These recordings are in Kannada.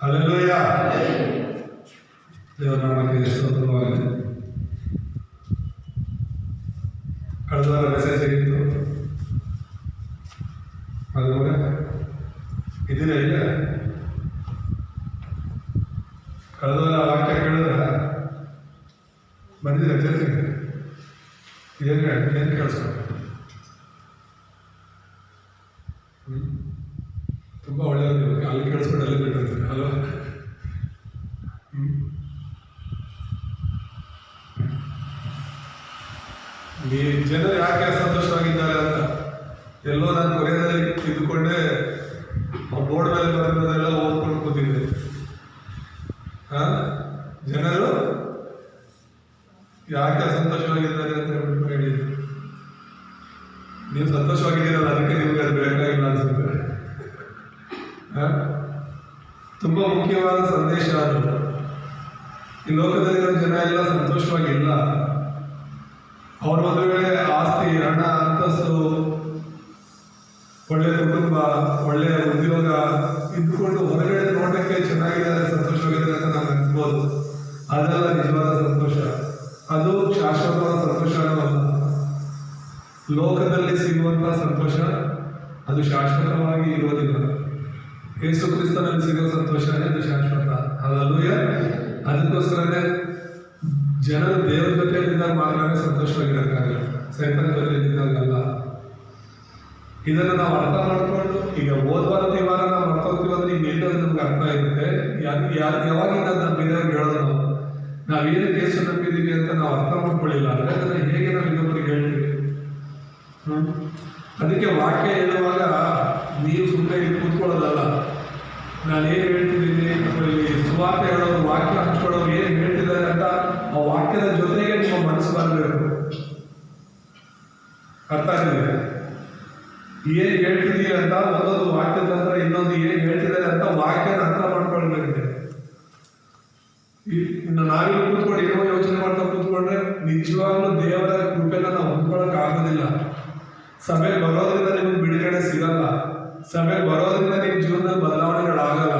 ಹಲ್ಲೆಲೂಯ. ದೇವರ ನಾಮಕ್ಕೆ ಸ್ತೋತ್ರವಾಗಲಿ. ಕಳೆದ ವಾರ ಮೆಸೇಜ್ ಹೇಗಿತ್ತು? ಅದರ ಇದೀನ ಇಲ್ಲ. ಕಳೆದ ವಾರ ವಾಕ್ಯ ಕೇಳಿದ್ರೆ ಬಂದಿದೆ ಚರ್ಚೆಗೆ. ಏನು ಕೇಳಿಸ್ಕೊಂಡು ತುಂಬ ಒಳ್ಳೆಯದು. ಅಲ್ಲಿ ಕೇಳಿಸ್ಕೊಂಡು ಅಲ್ಲಿ ಬಿಟ್ಟಿರ್ತೀನಿ ಅಲ್ವಾ? ಈ ಜನರು ಯಾಕೆ ಸಂತೋಷವಾಗಿದ್ದಾರೆ ಅಂತ ಎಲ್ಲೋ ನಾನು ಕೊನೆಯಲ್ಲಿ ಇದ್ದುಕೊಂಡೆ ಬೋರ್ಡ್ ಮೇಲೆ ಬರೋದೆಲ್ಲ ಓದ್ಕೊಂಡು ಕೂತಿದ್ದೆ. ಜನರು ಯಾಕೆ ಸಂತೋಷವಾಗಿದ್ದಾರೆ ಅಂತ ಹೇಳ್ಬಿಟ್ಟು ಹೇಳಿದ್ರು. ನೀವು ಸಂತೋಷವಾಗಿದ್ದೀರಲ್ಲ, ಅದಕ್ಕೆ ನಿಮ್ಗೆ ಅದು ಬೇಕಾಗಿಲ್ಲ ಅನ್ಸುತ್ತೆ. ತುಂಬ ಮುಖ್ಯವಾದ ಸಂದೇಶ ಅದು. ಈ ಲೋಕದಲ್ಲಿರೋ ಜನ ಎಲ್ಲ ಸಂತೋಷವಾಗಿಲ್ಲ. ಅವ್ರ ಒಂದು ವೇಳೆ ಆಸ್ತಿ, ಹಣ, ಅಂತಸ್ತು, ಒಳ್ಳೆಯ ಕುಟುಂಬ, ಒಳ್ಳೆಯ ಉದ್ಯೋಗ ಇದ್ದುಕೊಂಡು ಹೊರಗಡೆ ನೋಟಕ್ಕೆ ಚೆನ್ನಾಗಿದ್ದಾರೆ, ಸಂತೋಷವಾಗಿದ್ದಾರೆ ಅಂತ ನಾವು ಅನ್ಸ್ಬೋದು. ಅದೆಲ್ಲ ನಿಜವಾದ ಸಂತೋಷ. ಅದು ಶಾಶ್ವತವಾದ ಸಂತೋಷನೂ ಅಲ್ಲ. ಲೋಕದಲ್ಲಿ ಸಿಗುವಂತಹ ಸಂತೋಷ ಅದು ಶಾಶ್ವತವಾಗಿ ಇರೋದಿಲ್ಲ. ಯೇಸು ಕ್ರಿಸ್ತನಲ್ಲಿ ಸಿಗೋ ಸಂತೋಷನೇ ಅದು ಶಾಶ್ವತ. ಹಲ್ಲೆಲೂಯ. ಅದಕ್ಕೋಸ್ಕರನೇ ಜನರು ದೇವರ ಜೊತೆಯಲ್ಲಿದ್ದಾಗ ಮಾತ್ರನೇ ಸಂತೋಷವಾಗಿರೋಕ್ಕಾಗಲ್ಲ, ಸೈತನ ಜೊತೆಯಲ್ಲಿದ್ದಾಗಲ್ಲ. ಇದನ್ನು ನಾವು ಅರ್ಥ ಮಾಡಿಕೊಂಡು ಈಗ ಓದ್ವಾರ ವಾರ ನಾವು ಮರ್ತೋಗ್ತೀವಿ ಅಂದ್ರೆ ಈಗ ಎಲ್ಲೋದು ನಮ್ಗೆ ಅರ್ಥ ಇರುತ್ತೆ. ಯಾವಾಗಿಂದ ನಮ್ಮ ಬೇರೆಯವ್ರಿಗೆ ಹೇಳೋದು ನಾವೇನಕ್ಕೆ ಯೇಸು ನಂಬಿದ್ದೀವಿ ಅಂತ ನಾವು ಅರ್ಥ ಮಾಡ್ಕೊಳ್ಳಿಲ್ಲ ಅಂದರೆ ಅದನ್ನು ಹೇಗೆ ನಾವು ಇನ್ನೊಬ್ಬರಿಗೆ ಹೇಳ್ತೀವಿ? ಅದಕ್ಕೆ ವಾಕ್ಯ ಹೇಳುವಾಗ ನೀವು ಸುಮ್ಮನೆ ಇಲ್ಲಿ ಕೂತ್ಕೊಳ್ಳೋದಲ್ಲ. ನಾನೇನು ಹೇಳ್ತಿದ್ದೀನಿ ಅಥವಾ ಇಲ್ಲಿ ಸುವಾರ್ತೆ ಹೇಳೋರು, ವಾಕ್ಯ ಹಂಚ್ಕೊಳ್ಳೋರು ಏನು ಹೇಳ್ತಿದ್ದಾರೆ ಅಂತ ಆ ವಾಕ್ಯದ ಜೊತೆಗೆ ನಿಮ್ಮ ಮನಸ್ಸು ಬರಬೇಕು. ಅರ್ಥ ಆಗ್ತಿದೆ? ಏನು ಹೇಳ್ತಿದ್ದೀವಿ ಅಂತ ಒಂದೊಂದು ವಾಕ್ಯದ ನಂತರ ಇನ್ನೊಂದು ಏನು ಹೇಳ್ತಿದ್ದಾರೆ ಅಂತ ವಾಕ್ಯನ ಅರ್ಥ ಮಾಡ್ಕೊಳ್ಬೇಕಿದೆ. ಇನ್ನು ನಾವಿಲ್ಲಿ ಕೂತ್ಕೊಂಡು ಏನೋ ಯೋಚನೆ ಮಾಡ್ತಾ ಕೂತ್ಕೊಂಡ್ರೆ ನಿಜವಾಗ್ಲೂ ದೇವರ ಕೃಪೆನ ನಾವು ಹೊಂದ್ಕೊಳಕ್ ಆಗೋದಿಲ್ಲ. ಸಭೆಗೆ ಬರೋದ್ರಿಂದ ನಿಮ್ಗೆ ಬಿಡುಗಡೆ ಸಿಗಲ್ಲ. ಸಭೆಗೆ ಬರೋದ್ರಿಂದ ನಿಮ್ಮ ಜೀವನದಲ್ಲಿ ಬದಲಾವಣೆಗಳಾಗಲ್ಲ.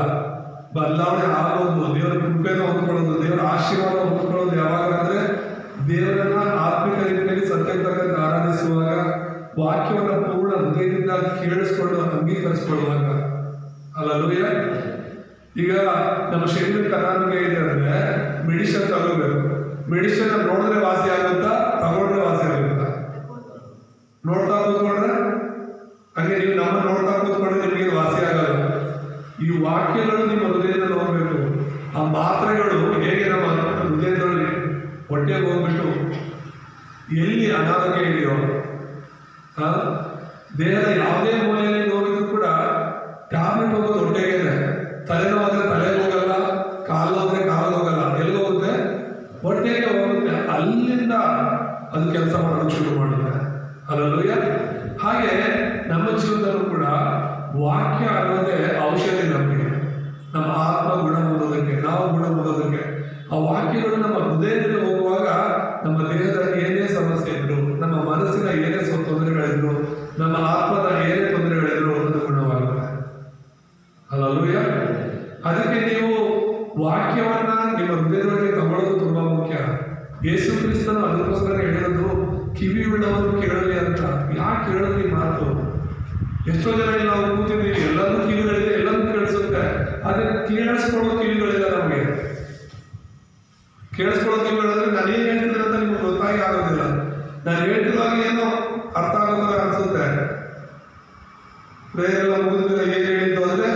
ಬದಲಾವಣೆ ಆಗೋದು ದೇವರ ಕೃಪೆನ ಹೊಂದ್ಕೊಳ್ಳೋದು, ದೇವರ ಆಶೀರ್ವಾದ ಹೊಂದ್ಕೊಳ್ಳೋದು ಯಾವಾಗ ಅಂದ್ರೆ ದೇವರನ್ನ ಆತ್ಮಿಕ ರೀತಿಯಲ್ಲಿ ಸತ್ಯಕ್ಕೆ ಆರಾಧಿಸುವಾಗ, ವಾಕ್ಯವನ್ನು ಪೂರ್ಣ ಹೃದಯದಿಂದ ಕೇಳಿಸ್ಕೊಂಡು ಅಂಗೀಕರಿಸ್ಕೊಳ್ಳುವಾಗ. ಹಲ್ಲೆಲೂಯ. ಈಗ ನಮ್ಮ ಶರೀರ ಕರ್ನಾಟಕ ಇದೆ ಅಂದ್ರೆ ಮೆಡಿಸಿನ್ ತಗೋಬೇಕು. ಮೆಡಿಸಿನ್ ನೋಡಿದ್ರೆ ವಾಸಿ ಆಗುತ್ತಾ, ತಗೊಂಡ್ರೆ ವಾಸಿ ಆಗುತ್ತಾ? ನೋಡ್ತಾ ಕೂತ್ಕೊಂಡ್ರೆ ಹಂಗೆ ನೀವು ನಮ್ಮ ನೋಡ್ತಾ ಕೂತ್ಕೊಂಡ್ರೆ ನಿಮಗೆ ವಾಸಿ ಆಗಲ್ಲ. ಈ ವಾಕ್ಯಗಳು ನಿಮ್ಮ ಹೃದಯದಲ್ಲಿ ಹೋಗ್ಬೇಕು. ಆ ಮಾತ್ರೆಗಳು ಹೇಗೆ ನಮ್ಮ ಹೃದಯದಲ್ಲಿ ಹೊಟ್ಟೆಗೆ ಹೋಗ್ಬಿಟ್ಟು ಎಲ್ಲಿ ಅನಾರೋಗ್ಯ ಇದೆಯೋ, ದೇಹದ ಯಾವುದೇ ಮೂಲೆಯಲ್ಲಿ ನೋವಿದ್ರು ಕೂಡ ಟ್ಯಾಬ್ಲೆಟ್ ಹೋಗೋದು ಹೊಟ್ಟೆಗೇನೆ. ತಲೆನೋವಾದ್ರೆ ತಲೆಗೆ ಹೋಗಲ್ಲ, ಕಾಲು ಹೋದ್ರೆ ಕಾಲು ಹೋಗಲ್ಲ, ಎಲ್ಲಿ ಹೋಗುತ್ತೆ? ಹೊಟ್ಟೆಗೆ ಹೋಗುತ್ತೆ. ಅಲ್ಲಿಂದ ಅದು ಕೆಲಸ ಮಾಡೋದಕ್ಕೆ ಶುರು ಮಾಡುತ್ತೆ. ಹಲ್ಲೆಲೂಯ. ಹಾಗೆ ನಮ್ಮ ಜೀವನದಲ್ಲೂ ಕೂಡ ವಾಕ್ಯ ಅನ್ನೋದೇ ಔಷಧಿ. ನಮಗೆ ನಮ್ಮ ಆತ್ಮ ಗುಣ ಹೊಂದೋದಕ್ಕೆ, ನಾವು ಗುಣ ಹೊಂದೋದಕ್ಕೆ ಆ ವಾಕ್ಯಗಳು ನಮ್ಮ ಹೃದಯದಲ್ಲಿ ಹೋಗುವಾಗ ನಮ್ಮ ದೇಹದ ಏನೇ ಸಮಸ್ಯೆ ಇದ್ರು, ನಮ್ಮ ಮನಸ್ಸಿನ ಏನೇ ತೊಂದರೆಗಳಿದ್ರು, ನಮ್ಮ ಆತ್ಮದ ಏನೇ ತೊಂದರೆಗಳಿದ್ರು ಅದು ಗುಣವಾಗುತ್ತೆ. ಹಲ್ಲೆಲೂಯ. ಅದಕ್ಕೆ ನೀವು ವಾಕ್ಯವನ್ನ ನಿಮ್ಮ ಹೃದಯದೊಳಗೆ ತಗೊಳ್ಳೋದು ತುಂಬಾ ಮುಖ್ಯ. ಯೇಸು ಕ್ರಿಸ್ತನು ಅದಕ್ಕೋಸ್ಕರ ಹೇಳಿರೋದು ಕಿವಿಯುಳ್ಳವರು ಕೇಳಲಿ ಅಂತ. ಯಾಕೆ ಕೇಳಲಿ ಮಾತು? ಎಷ್ಟೋ ಜನ ಇಲ್ಲಿ ನಾವು ಕೂತಿದ್ದೀವಿ, ಎಲ್ಲರೂ ಕಿವಿಗಳಿದೆ, ಎಲ್ಲರೂ ಕೇಳಿಸುತ್ತೆ. ಆದ್ರೆ ಕೇಳಿಸ್ಕೊಳ್ಳೋ ಕಿವಿಗಳಿಲ್ಲ ನಮಗೆ. ಕೇಳಿಸ್ಕೊಳ್ಳೋ ಕಿವಿಗಳಂದ್ರೆ ನಾನು ಏನ್ ಹೇಳ್ತಿದ್ದೀನಿ ಅಂತ ನಿಮ್ಗೆ ಗೊತ್ತಾಗಿ ಆಗೋದಿಲ್ಲ. ನಾನು ಹೇಳ್ತಿರುವಾಗ ಏನೋ ಅರ್ಥ ಆಗೋದ್ರ ಅನ್ಸುತ್ತೆ. ಪ್ರೇಯರ್ ಎಲ್ಲ ಮುಗಿದ್ರೆ ಏನ್ ಹೇಳಿದ್ದು ಅಂದ್ರೆ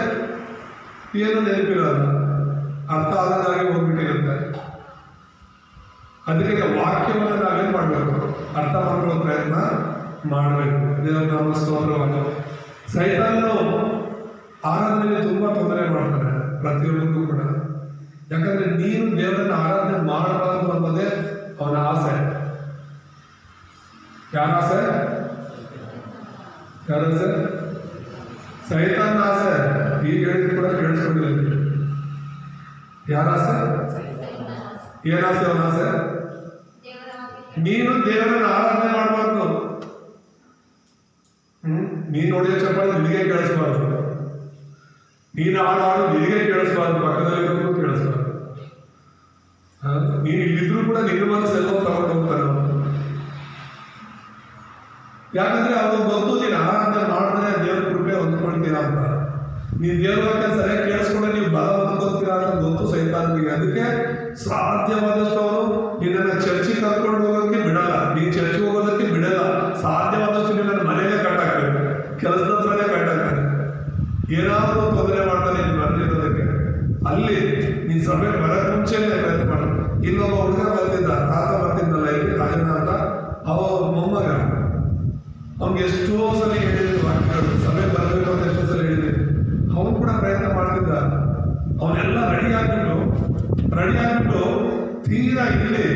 ಏನು ನೆನಪಿರೋದು, ಅರ್ಥ ಆದಾಗಿ ಹೋಗ್ಬಿಟ್ಟಿರುತ್ತೆ. ಅದಕ್ಕೆ ವಾಕ್ಯವನ್ನು ನಾವೇನ್ ಮಾಡ್ಬೇಕು? ಅರ್ಥ ಮಾಡ್ಕೊಳ್ಳೋ ಪ್ರಯತ್ನ ಮಾಡಬೇಕು. ದೇವರ ನಾಮ ಸ್ತೋತ್ರವಾಗಲಿ. ಸೈತಾನನು ಆರಾಧನೆಗೆ ತುಂಬಾ ತೊಂದರೆ ಮಾಡ್ತಾನೆ ಪ್ರತಿಯೊಬ್ಬರಿಗೂ ಕೂಡ. ಯಾಕಂದ್ರೆ ನೀನು ದೇವರನ್ನ ಆರಾಧನೆ ಮಾಡಬಾರದು ಅನ್ನೋದೇ ಅವನ ಆಸೆ. ಯಾರ ಆಸೆ? ಯಾರಾಸೆ? ಸೈತಾನ ಆಸೆ. ಈಗ ಹೇಳಿದ್ರು ಕೂಡ ಕೇಳಿಸ್ಕೊಂಡಿಲ್ಲ. ಯಾರ ಆಸೆ? ಏನಾಸೆ? ಅವನ ಆಸೆ ನೀನು ದೇವರನ್ನ ಆರಾಧನೆ ಮಾಡಬಾರ್ದು. ನೀನು ನೋಡಿದ ಚಪ್ಪಾಳೆ ನಿನಗೆ ಕೇಳಿಸಬಾರ್ದು. ನೀನು ಹಾಡು ನಿನಗೆ ಕೇಳಿಸಬಾರ್ದು, ಪಕ್ಕ ನಿನ್ನ ಮನಸ್ಸು ಎಲ್ಲೋ ತಗೊಂಡು ಹೋಗ್ತಾನೆ. ಯಾಕಂದ್ರೆ ಅವ್ರು ಗೊತ್ತು ನೀನು ಆರಾಧನೆ ಮಾಡಿದ್ರೆ ದೇವ್ರ ಕೃಪೆ ಹೊಂದ್ಕೊಳ್ತೀರಾ ಅಂತ. ನೀವು ದೇವ್ರ ಬಗ್ಗೆ ಸರಿಯಾಗಿ ಕೇಳಿಸ್ಕೊಂಡ್ರೆ ನೀವು ಬಲ ಹೊಂದ್ಕೊಳ್ತೀರಾ ಅಂತ ಗೊತ್ತು ಸೈತಾನಿಗೆ. ಅದಕ್ಕೆ ಸಾಧ್ಯವಾದಷ್ಟು ಅವರು ನಿನ್ನನ್ನು ಚರ್ಚಿಗೆ ಕರ್ಕೊಂಡು ಹೋಗೋಕ್ಕೆ ಬಿಡಲ್ಲ, ನೀನು ಚರ್ಚಿಗೆ ಹೋಗೋದಕ್ಕೆ ಬಿಡಲ್ಲ. ಸಾಧ್ಯವಾದಷ್ಟು ನಿನ್ನನ್ನು ಮನೆಯಲ್ಲೇ ಕಟ್ಟಾಕ್ತಾರೆ, ಕೆಲಸದ ಹತ್ರನೇ ಕಟ್ಟಾಕ್ತಾರೆ. ಏನಾದರೂ ತೊಂದರೆ ಮಾಡ್ತಾನೆ ನೀನು ಬರ್ತಿರೋದಕ್ಕೆ. ಅಲ್ಲಿ ನೀನು ಸಭೆ ಬರೋಕ್ಕೆ ಮುಂಚೆನೇ ಪ್ರಯತ್ನ ಮಾಡ. ಇಲ್ಲೊಬ್ಬ ಹುಡುಗ ಬರ್ತಿದ್ದ, ತಾತ ಬರ್ತಿದ್ದಲ್ಲ ಇಲ್ಲಿ ರಾಜನ ಅಂತ, ಅವ ಮೊಮ್ಮಗ. ಅವ್ನಿಗೆ ಎಷ್ಟೋ ಸಲ ಹೇಳಿದ್ರು ವಾಕ್ಯಗಳು, ಸಭೆ ಬರಬೇಕು ಅಂತ ಎಷ್ಟೋ ಸಲ ಹೇಳಿದ್ದೀನಿ. ಅವನು ಕೂಡ ಪ್ರಯತ್ನ ಮಾಡ್ತಿದ್ದ. ಅವನೆಲ್ಲ ರೆಡಿ ಆಗ್ಬಿಟ್ಟು ತೀರಾ ಇಲ್ಲಿ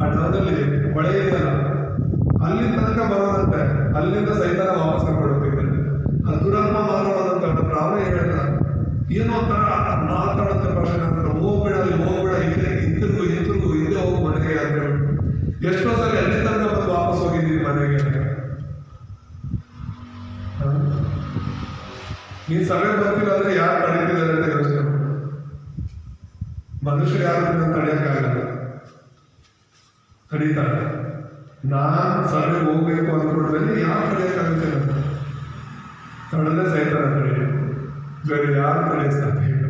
ಆ ಡೌನಲ್ಲಿ ಹೊಳೆ ಇದೆಯಲ್ಲ ಅಲ್ಲಿ ತನಕ ಬರೋದಂತೆ. ಅಲ್ಲಿಂದ ಸೈತಾನ ವಾಪಸ್ ಕರ್ಕೊಂಡು ಆ ದುರಾತ್ಮ ಮಾತಾಡೋದಂತ ಅವನೇ ಹೇಳ್ದ. ಏನೋ ಒಂಥರ ಮಾತಾಡುತ್ತೆ ಭಾಷೆ ನಂತರ, ಹೋಗ್ಬೇಡ ಅಲ್ಲಿ ಹೋಗ್ಬೇಡ, ಹಿಂದೆ ಹಿಂತಿರುಗು ಹಿಂದೆ ಹೋಗು ಮನೆಗೆ ಅಂತ ಹೇಳ್ಬಿಟ್ಟು ಎಷ್ಟೋ ಸಲ ಅಲ್ಲಿ ತನಕ ಬಂದು ವಾಪಸ್ ಹೋಗಿದ್ದೀವಿ ಮನೆಗೆ. ನೀನ್ ಸಭೆ ಬರ್ತಿಲ್ಲ ಅಂದ್ರೆ ಯಾರು ತಡೀತಿದ್ದಾರೆ ಅಂತ ಯೋಚನೆ ಮಾಡಿ. ಮನುಷ್ಯರು ಯಾರು ತಡೆಯಕ್ಕಾಗಲ್ಲ, ತಡೀತಾರೆ. ನಾನ್ ಸಭೆ ಹೋಗ್ಬೇಕು ಅಂದ್ಕೊಂಡ್ರೆ ಯಾರು ತಡೆಯಕ್ಕಾಗುತ್ತೆ ಅಂತ ತಡದೆ ಸೈತಾನ ತಡೆಯ, ಬೇರೆ ಯಾರು ತಡೆಯಕ್ಕೆ ಸಾಧ್ಯ ಇಲ್ಲ.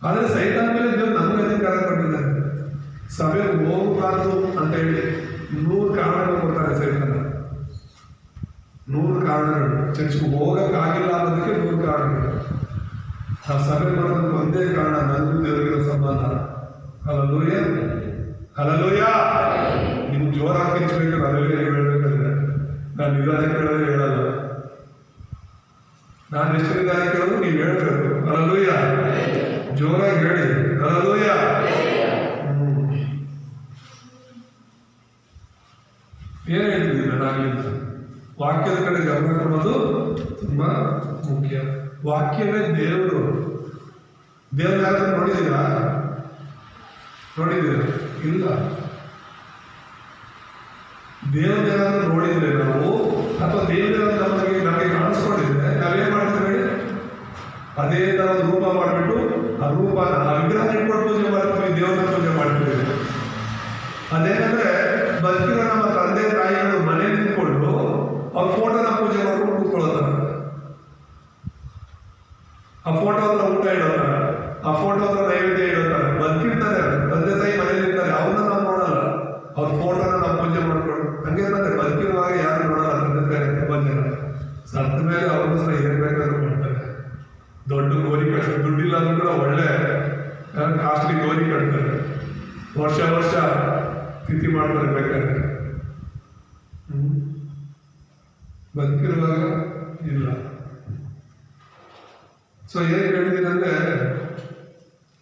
ಆದ್ರೆ ಸೈತಾನ ಮೇಲೆ ದೇವ್ರು ನಮ್ಗೆ ಅಧಿಕಾರ ಕೊಟ್ಟಿದ್ದಾರೆ. ಸಭೆ ಹೋಗಬಾರ್ದು ಅಂತ ಹೇಳಿ 100 ಕಾರಣಗಳು ಕೊಡ್ತಾರೆ ಸೈತಾನ. 100 ಕಾರಣಗಳು. ಚರ್ಚ್ಗೆ ಹೋಗಕ್ಕಾಗಿಲ್ಲ ಅನ್ನೋದಕ್ಕೆ 100 ಕಾರಣಗಳು. ಆ ಸಭೆ ಬರೋದಕ್ಕೆ ಒಂದೇ ಕಾರಣ, ನನಗೂ ದೇವರಿಗಿರೋ ಸಂಬಂಧ. Hallelujah, hallelujah. ನಿಮ್ಗೆ ಜೋರಾಗಿ ಕಿಚ್ಚಬೇಕು, ಹಲ್ಲೆಲೂಯಾ ಹೇಳ್ಬೇಕಂದ್ರೆ ನಾನು ನಿಧಾನ ಕೇಳೋದೇ ಹೇಳಲ್ಲ. ನಾನು ಎಷ್ಟು ನಿಧಾನ ಕೇಳೋದು ನೀವು ಹೇಳ್ಬೇಕು. ಹಲ್ಲೆಲೂಯಾ, ಜೋರಾಗಿ ಹೇಳಿ ಹಲ್ಲೆಲೂಯಾ. ಏನ್ ಹೇಳ್ತಿದ್ದೀನಿ ನಾನಿಂದ? ವಾಕ್ಯದ ಕಡೆ ಗಮನ ಕೊಡೋದು ತುಂಬಾ ಮುಖ್ಯ. ವಾಕ್ಯವೇ ದೇವರು. ದೇವ್ರ ಯಾರಾದ್ರೂ ನೋಡಿದ್ದೀರಾ? ಇಲ್ಲ. ದೇವ್ರನ್ನೇನಾದ್ರೂ ನೋಡಿದ್ರೆ ನಾವು, ಅಥವಾ ದೇವ್ರ ನಮಗೆ ಕಾಣಿಸ್ಕೊಂಡಿದ್ರೆ ನಾವೇನ್ ಮಾಡ್ತೀವಿ ಹೇಳಿ? ಅದೇ ತರ ರೂಪ ಮಾಡಿಬಿಟ್ಟು ಆ ರೂಪನ ವಿಗ್ರಹ ಇಟ್ಕೊಂಡು ಪೂಜೆ ಮಾಡ್ತೀವಿ, ದೇವ್ರನ್ನ ಪೂಜೆ ಮಾಡ್ತೀವಿ. ಅದೇನಂದ್ರೆ ಬದುಕಿರೋ ನಮ್ಮ ತಂದೆ ತಾಯಿಗಳು ಮನೆ ನಿಂತ್ಕೊಂಡು ಅವ್ರ ಫೋಟೋನ ಪೂಜೆ ಮಾಡ್ಕೊಂಡು ಕೂತ್ಕೊಳ್ಳೋತಾರ. ಆ ಫೋಟೋ ಹತ್ರ ಊಟ ಇಡೋತಾರ, ಆ ಫೋಟೋ ಹತ್ರ ನೈವೇದ್ಯ ಇಡೋತಾರ. ಬದುಕಿರ್ತಾರೆ, ತಂದೆ ತಾಯಿ ಮನೇಲಿ ಇರ್ತಾರೆ, ಅವ್ರನ್ನ ನಾವು ನೋಡಲ್ಲ, ಅವ್ರ ಫೋಟೋನ ನಾವು ಪೂಜೆ ಮಾಡ್ಕೊಂಡು. ಹಂಗೆ ಅಂದ್ರೆ ಬದುಕಿರುವಾಗ ಯಾರು ನೋಡಲ್ಲ ತಂದೆ ತಾಯಿ ತುಂಬಾ ಜನ. ಸತ್ತ ಮೇಲೆ ಅವ್ರನ್ನ ಸಹ ಏರ್ಬೇಕಾದ್ರೂ ಮಾಡ್ತಾರೆ. ದೊಡ್ಡ ಗೋರಿ ಕಟ್ತಾರೆ, ದುಡ್ಡಿಲ್ಲ ಅಂದ್ರೂ ಕೂಡ ಒಳ್ಳೆ ಕಾಸ್ಟ್ಲಿ ಗೋರಿ ಕಟ್ತಾರೆ. ವರ್ಷ ತಿಥಿ ಮಾಡ್ತಾರೆ ಬೇಕಾದ್ರೆ. ಬದುಕಿರುವಾಗ ಇಲ್ಲ. ಸೊ ಏನ್ ಹೇಳ್ತೀನಿ ಅಂದ್ರೆ,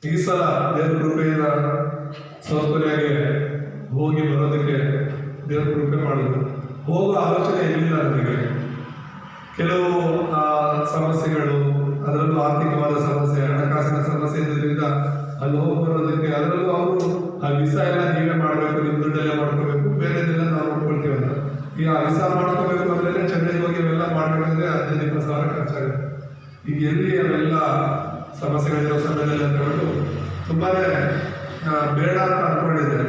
ಈ ಸಲ ದೇವ್ರ ಕೃಪೆಯಿಂದ ಸೌಕರ್ಯಾಗಿ ಹೋಗಿ ಬರೋದಕ್ಕೆ ದೇವ್ರ ಕೃಪೆ ಮಾಡಿದ್ರು. ಹೋಗೋ ಆಲೋಚನೆ ಇರಲಿಲ್ಲ ನನಗೆ. ಕೆಲವು ಸಮಸ್ಯೆಗಳು, ಅದರಲ್ಲೂ ಆರ್ಥಿಕವಾದ ಸಮಸ್ಯೆ, ಹಣಕಾಸಿನ ಸಮಸ್ಯೆ ಇರೋದ್ರಿಂದ ಅಲ್ಲಿ ಹೋಗಿ ಬರೋದಕ್ಕೆ, ಅದರಲ್ಲೂ ಅವರು ಆ ವಿಸಾ ಎಲ್ಲ ನೀವೇ ಮಾಡಬೇಕು, ನಿಮ್ಮ ದುಡ್ಡಲ್ಲೇ ಮಾಡ್ಕೋಬೇಕು, ಬೇರೆದೆಲ್ಲ ನಾವು ನೋಡ್ಕೊಳ್ತೀವಲ್ಲ. ಈಗ ಆ ವಿಸಾ ಮಾಡ್ಕೋಬೇಕು ಅಂದ್ರೆ ಚೆನ್ನೈಗೆ ಹೋಗಿ ಅವೆಲ್ಲ ಮಾಡಬೇಕಂದ್ರೆ 15,000 ಖರ್ಚಾಗುತ್ತೆ. ಈಗ ಎಲ್ಲಿ ಅವೆಲ್ಲ ಸಮಸ್ಯೆಗಳಿರೋ ಸಮಯದಲ್ಲಿ ಅಂತ ಹೇಳ್ಬಿಟ್ಟು ತುಂಬಾನೇ ಬೇಡ ಅಂತ ಅನ್ಕೊಂಡಿದ್ದೆ.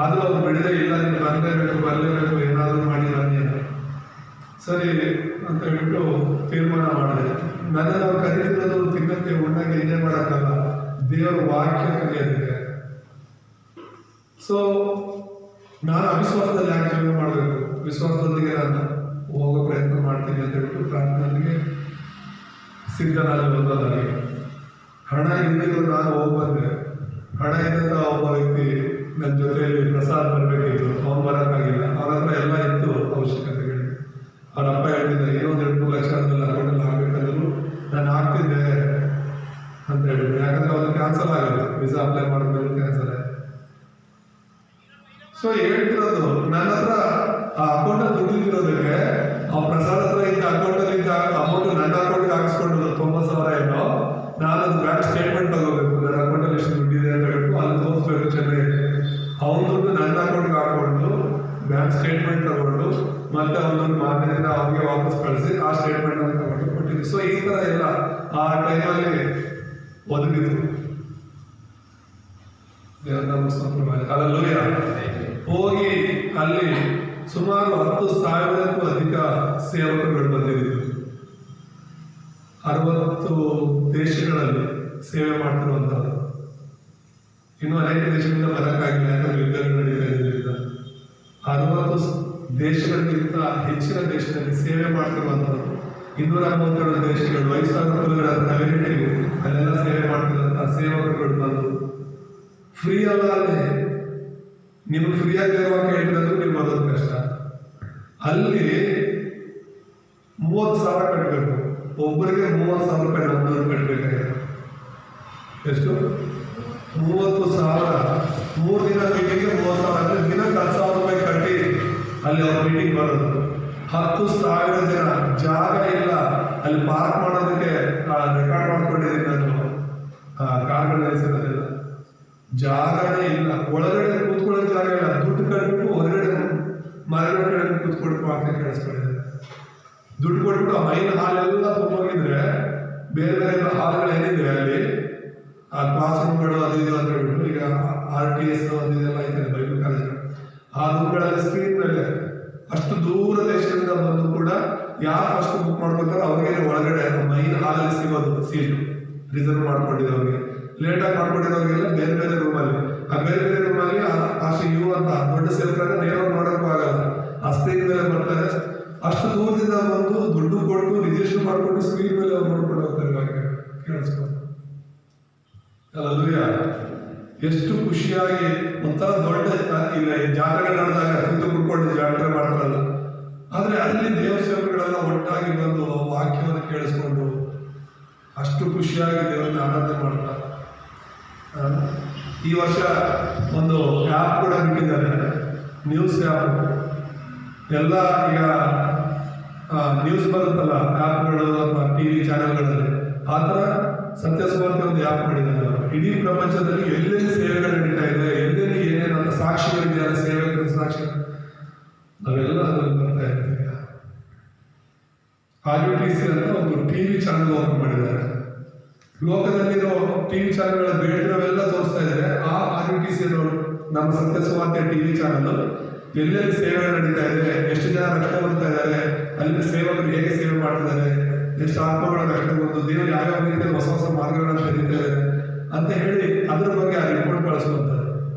ಆದರೂ ಅವ್ರು ಬಿಡದೆ, ಇಲ್ಲ ನೀವು ಬರಲೇಬೇಕು, ಏನಾದರೂ ಮಾಡಿ ಬನ್ನಿ ಅಂತ. ಸರಿ ಅಂತ ಹೇಳ್ಬಿಟ್ಟು ತೀರ್ಮಾನ ಮಾಡಿದೆ. ನನ್ನನ್ನು ಅವ್ರು ಕರೀತಿರೋದು ತಿನ್ನಕ್ಕೆ ಉಣ್ಣಕ್ಕೆ ಎಂಜಾಯ್ ಮಾಡೋಕ್ಕಲ್ಲ, ದೇವರ ವಾಕ್ಯ ಕಲಿಯೋದಕ್ಕೆ. ಸೊ ನಾನು ಅವಿಶ್ವಾಸದಲ್ಲಿ ಯಾಕೆ ಜೀವನ ಮಾಡಬೇಕು? ವಿಶ್ವಾಸದೊಂದಿಗೆ ನಾನು ಹೋಗೋ ಪ್ರಯತ್ನ ಮಾಡ್ತೀನಿ ಅಂತ ಹೇಳ್ಬಿಟ್ಟು ಪ್ರಾರ್ಥನೆಗೆ ಸಿದ್ಧನಾಗಿ ಬಂದದಾಗಿ. ಹಣ ಇದ್ದಿದ್ದು ನಾನು ಹೋಗಿ ಬಂದೆ. ಹಣ ಇದ್ದಂಥ ಒಬ್ಬ ವ್ಯಕ್ತಿ ನನ್ನ ಜೊತೆಯಲ್ಲಿ ಪ್ರಸಾದ್ ಬರಬೇಕಿತ್ತು, ಅವ್ನು ಬರೋಕ್ಕಾಗಿಲ್ಲ. ಅವ್ರ ಹತ್ರ ಎಲ್ಲ ಇತ್ತು ಅವಶ್ಯಕತೆಗಳು. ಅವ್ರ ಅಪ್ಪ ಹೇಳ್ತಿದ್ದೆ, ಏನೋ 2-3 ಲಕ್ಷ ಅದ್ರಲ್ಲಿ ಅಕೌಂಟಲ್ಲಿ ಆಗ್ಬೇಕಂದ್ರು ನಾನು ಆಗ್ತಿದ್ದೆ ಅಂತ ಹೇಳಿದ್ರು. ಯಾಕಂದ್ರೆ ಅವ್ರು ಕ್ಯಾನ್ಸಲ್ ಆಗುತ್ತೆ, ವಿಸಾ ಅಪ್ಲೈ ಮಾಡಿದ್ಮೇಲೆ ಕ್ಯಾನ್ಸಲ್ ಆಯ್ತು. ಸೊ ಹೇಳ್ತಿರೋದು, ನನ್ನ ಹತ್ರ ಆ ಅಕೌಂಟಲ್ಲಿ ದುಡ್ಡಿರೋದಕ್ಕೆ ಆ ಪ್ರಸಾದ್ ಹತ್ರ ಇದ್ದ ಅಕೌಂಟಲ್ಲಿ ಇದ್ದ ಅಮೌಂಟ್ ನನ್ನ ಅಕೌಂಟ್ಗೆ ಹಾಕಿಸ್ಕೊಂಡು 90,000 ಏನೋ, ನಾನು ಅದು ಬ್ಯಾಂಕ್ ಸ್ಟೇಟ್ಮೆಂಟ್ ತಗೋಬೇಕು, ನನ್ನ ಅಕೌಂಟಲ್ಲಿ ಎಷ್ಟು ದುಡ್ಡಿದೆ ಅಂತ ಹೇಳ್ಬಿಟ್ಟು ಅಲ್ಲಿ ತೋರಿಸ್ಬೇಕು ಚೆನ್ನೈಗೆ. ಅವನ ದುಡ್ಡು ನನ್ನ ಅಕೌಂಟ್ಗೆ ಹಾಕೊಂಡು ಬ್ಯಾಂಕ್ ಸ್ಟೇಟ್ಮೆಂಟ್ ತಗೊಂಡು ಮತ್ತೆ ಅವನೊಂದು ಮಾರ್ಗದಿಂದ ಅವ್ರಿಗೆ ವಾಪಸ್ ಕಳಿಸಿ ಆ ಸ್ಟೇಟ್ಮೆಂಟ್ ಅನ್ನು ತಗೊಂಡು ಕೊಟ್ಟಿದ್ವಿ. ಸೊ ಈ ಥರ ಎಲ್ಲ ಆ ಟೈಮಲ್ಲಿ ಒದಗಿದ್ರು. ದೇವರ ಸ್ತೋತ್ರವಾಗಲಿ. ಹಲ್ಲೆಲೂಯಾ. ಹೋಗಿ ಅಲ್ಲಿ ಸುಮಾರು 10,000ಕ್ಕೂ ಅಧಿಕ ಸೇವಕರುಗಳು ಬಂದಿದ್ದು, 60 ದೇಶಗಳಲ್ಲಿ ಸೇವೆ ಮಾಡ್ತಿರುವಂಥದ್ದು. ಇನ್ನು ಅನೇಕ ದೇಶಗಳಿಂದ ಬರೋಕ್ಕಾಗಿಲ್ಲ, ಯಾಕಂದ್ರೆ ಯುದ್ಧಗಳು ನಡೀತಾ ಇದ್ರಿಂದ. 60 ದೇಶಗಳಿಗಿಂತ ಹೆಚ್ಚಿನ ದೇಶದಲ್ಲಿ ಸೇವೆ ಮಾಡ್ತಿರುವಂಥದ್ದು. 237 ದೇಶಗಳು, 5,000 ಕುಲಗಳ ಕಮ್ಯುನಿಟಿಗೆ ಅಲ್ಲೆಲ್ಲ ಸೇವೆ ಮಾಡ್ತಿರುವಂತಹ ಸೇವಕರುಗಳು ಬಂದು ಫ್ರೀ ಅಲ್ಲ. ಅಲ್ಲಿ ನಿಮ್ಗೆ ಫ್ರೀಯಾಗಿ ಇರುವಾಗ ಹೇಳ್ತಿರೋದು ನೀವು ಬರೋದು ಕಷ್ಟ. ಅಲ್ಲಿ 30,000 ಕಟ್ಟಬೇಕು, ಒಬ್ಬರಿಗೆ 30,000 ರೂಪಾಯಿ ನಮ್ಮದವ್ರು ಕಟ್ಟಬೇಕಾಗಿದೆ. ಎಷ್ಟು? 30,000. 3 ದಿನ ಮೀಟಿಂಗ್ಗೆ 30,000 ಅಂದರೆ ದಿನಕ್ಕೆ 10,000 ರೂಪಾಯಿ ಕಟ್ಟಿ ಅಲ್ಲಿ ಅವ್ರ ಮೀಟಿಂಗ್ ಬರೋದು. 10,000 ಜನ, ಜಾಗ ಇಲ್ಲ ಅಲ್ಲಿ ಪಾರ್ಕ್ ಮಾಡೋದಕ್ಕೆ. ರೆಕಾರ್ಡ್ ಮಾಡ್ಕೊಂಡಿದ್ದೀನಿ ನಾನು, ಕಾರ್ಗಳು ನಿಲ್ಲಿಸಿರೋದಿಲ್ಲ, ಜಾಗನೇ ಇಲ್ಲ. ಒಳಗಡೆ ಕೂತ್ಕೊಳ್ಳೋ ಜಾಗ ಇಲ್ಲ, ದುಡ್ಡು ಕಟ್ಬಿಟ್ಟು ಹೊರಗಡೆ ಮರಗಳ ಕಡೆ ಕೂತ್ಕೊಂಡು ವಾಕ್ಯ ಕೇಳಿಸ್ಕೊಂಡಿದ್ದಾರೆ. ದುಡ್ಡು ಕೊಟ್ಬಿಟ್ಟು ಆ ಮೈನ್ ಹಾಲೆಲ್ಲ ತುಂಬೋಗಿದ್ರೆ ಬೇರೆ ಬೇರೆ ಹಾಲ್ಗಳು ಏನಿದೆ ಅಲ್ಲಿ, ಆ ಕ್ಲಾಸ್ ರೂಮ್ಗಳು ಅದು ಇದು ಅಂತ ಹೇಳ್ಬಿಟ್ಟು, ಈಗ RTS ಅದು ಇದೆಲ್ಲ ಐತೆ ಬೈಬಲ್ ಕಾಲೇಜ್, ಆ ರೂಮ್ಗಳಲ್ಲಿ ಸ್ಕ್ರೀನ್ ಮೇಲೆ ಅಷ್ಟು ದೂರ ದೇಶದಿಂದ ಬಂದು ಕೂಡ ಯಾರು ಫಸ್ಟ್ ಬುಕ್ ಮಾಡ್ಕೊತಾರೋ ಅವ್ರಿಗೆ ಒಳಗಡೆ ಮೈನ್ ಹಾಲಲ್ಲಿ ಸಿಗೋದು ಸೀಟು ರಿಸರ್ವ್ ಮಾಡ್ಕೊಂಡಿರೋರಿಗೆ. ಲೇಟಾಗಿ ಮಾಡ್ಕೊಂಡಿರೋರಿಗೆಲ್ಲ ಬೇರೆ ಬೇರೆ ರೂಮಲ್ಲಿ, ಆ ಬೇರೆ ಬೇರೆ ರೂಮಲ್ಲಿ ಯು ಅಂತ ದೊಡ್ಡ ಸೇವಕರನ್ನ ನೇರವಾಗಿ ನೋಡೋಕ್ಕೂ ಆಗಲ್ಲ, ಆ ಸ್ಕ್ರೀನ್ ಮೇಲೆ ಬರ್ತಾರೆ. ಅಷ್ಟು ದೂರದಿಂದ ಬಂದು ದುಡ್ಡು ಕೊಟ್ಟು ರಿಜಿಸ್ಟರ್ ಮಾಡಿಕೊಂಡು ಸ್ಕ್ರೀನ್ ಮೇಲೆ ಅವ್ರು ನೋಡ್ಕೊಂಡು ಹೋಗ್ತಾರೆ. ಇವಾಗ ಕೇಳಿಸ್ಕೊಂಡು ಅಲ್ಲೂಯ ಎಷ್ಟು ಖುಷಿಯಾಗಿ ಒಂಥರ ದೊಡ್ಡ ಇಲ್ಲ ಜಾತ್ರೆಗಳು ನಡೆದಾಗ ತಿಂದು ಕುಡ್ಕೊಂಡು ಜಾತ್ರೆ ಮಾಡ್ತಾರಲ್ಲ, ಆದರೆ ಅಲ್ಲಿ ದೇವ ಸೇವಕಗಳೆಲ್ಲ ಒಟ್ಟಾಗಿ ಬಂದು ವಾಕ್ಯವನ್ನು ಕೇಳಿಸ್ಕೊಂಡು ಅಷ್ಟು ಖುಷಿಯಾಗಿ ದೇವರನ್ನ ಆರಾಧನೆ ಮಾಡ್ತಾರೆ. ಈ ವರ್ಷ ಒಂದು ಆ್ಯಪ್ ಕೂಡ ಬಿಟ್ಟಿದ್ದಾರೆ, ನ್ಯೂಸ್ ಆ್ಯಪ್. ಎಲ್ಲ ಈಗ ನ್ಯೂಸ್ ಬರುತ್ತಲ್ಲ ಆ್ಯಪ್ಗಳು ಅಥವಾ TV ಚಾನೆಲ್ಗಳಲ್ಲಿ, ಆ ಥರ ಸತ್ಯಸುವಾರ್ತೆ ಒಂದು ಆ್ಯಪ್ ಮಾಡಿದ್ದಾರೆ. ಇಡೀ ಪ್ರಪಂಚದಲ್ಲಿ ಎಲ್ಲೆಲ್ಲಿ ಸೇವೆಗಳು ನಡೀತಾ ಇದೆ, ಎಲ್ಲೆಲ್ಲಿ ಏನೇನು ಅಂತ ಸಾಕ್ಷಿಗಳಿದೆಯಲ್ಲ, ಸೇವೆಗಳ ಸಾಕ್ಷಿ ನಾವೆಲ್ಲ ಅದರಲ್ಲಿ ಬರ್ತಾ ಇರ್ತೀವಿ. RUTC ಅಂತ ಒಂದು TV ಚಾನೆಲ್ ಓಪನ್ ಮಾಡಿದ್ದಾರೆ. ಲೋಕದಲ್ಲಿರೋ TV ಚಾನೆಲ್ಗಳ ಬೇಡಿರೋವೆಲ್ಲ ತೋರಿಸ್ತಾ ಇದ್ದಾರೆ. ಆ RUTC ನಮ್ಮ ಸತ್ಯಸುವಾರ್ತೆ TV ಚಾನೆಲ್ ಎಲ್ಲೆಲ್ಲಿ ಸೇವೆಗಳು ನಡೀತಾ ಇದೆ, ಎಷ್ಟು ಜನ ರಕ್ತ ಬರ್ತಾ ಇದ್ದಾರೆ, ಅಲ್ಲಿನ ಸೇವಕರು ಹೇಗೆ ಸೇವೆ ಮಾಡ್ತಿದ್ದಾರೆ, ಎಷ್ಟು ಆತ್ಮಗಳ ರಕ್ತ ಬಂದು ದೇವರು ಯಾವ್ಯಾವ ರೀತಿಯಲ್ಲಿ ಹೊಸ ಹೊಸ ಮಾರ್ಗಗಳನ್ನು ತೆರೀತಾರೆ ಅಂತ ಹೇಳಿ ಅದ್ರ ಬಗ್ಗೆ ಆ ರಿಪೋರ್ಟ್ ಕಳಿಸ್ಕೊಳ್ತಾರೆ.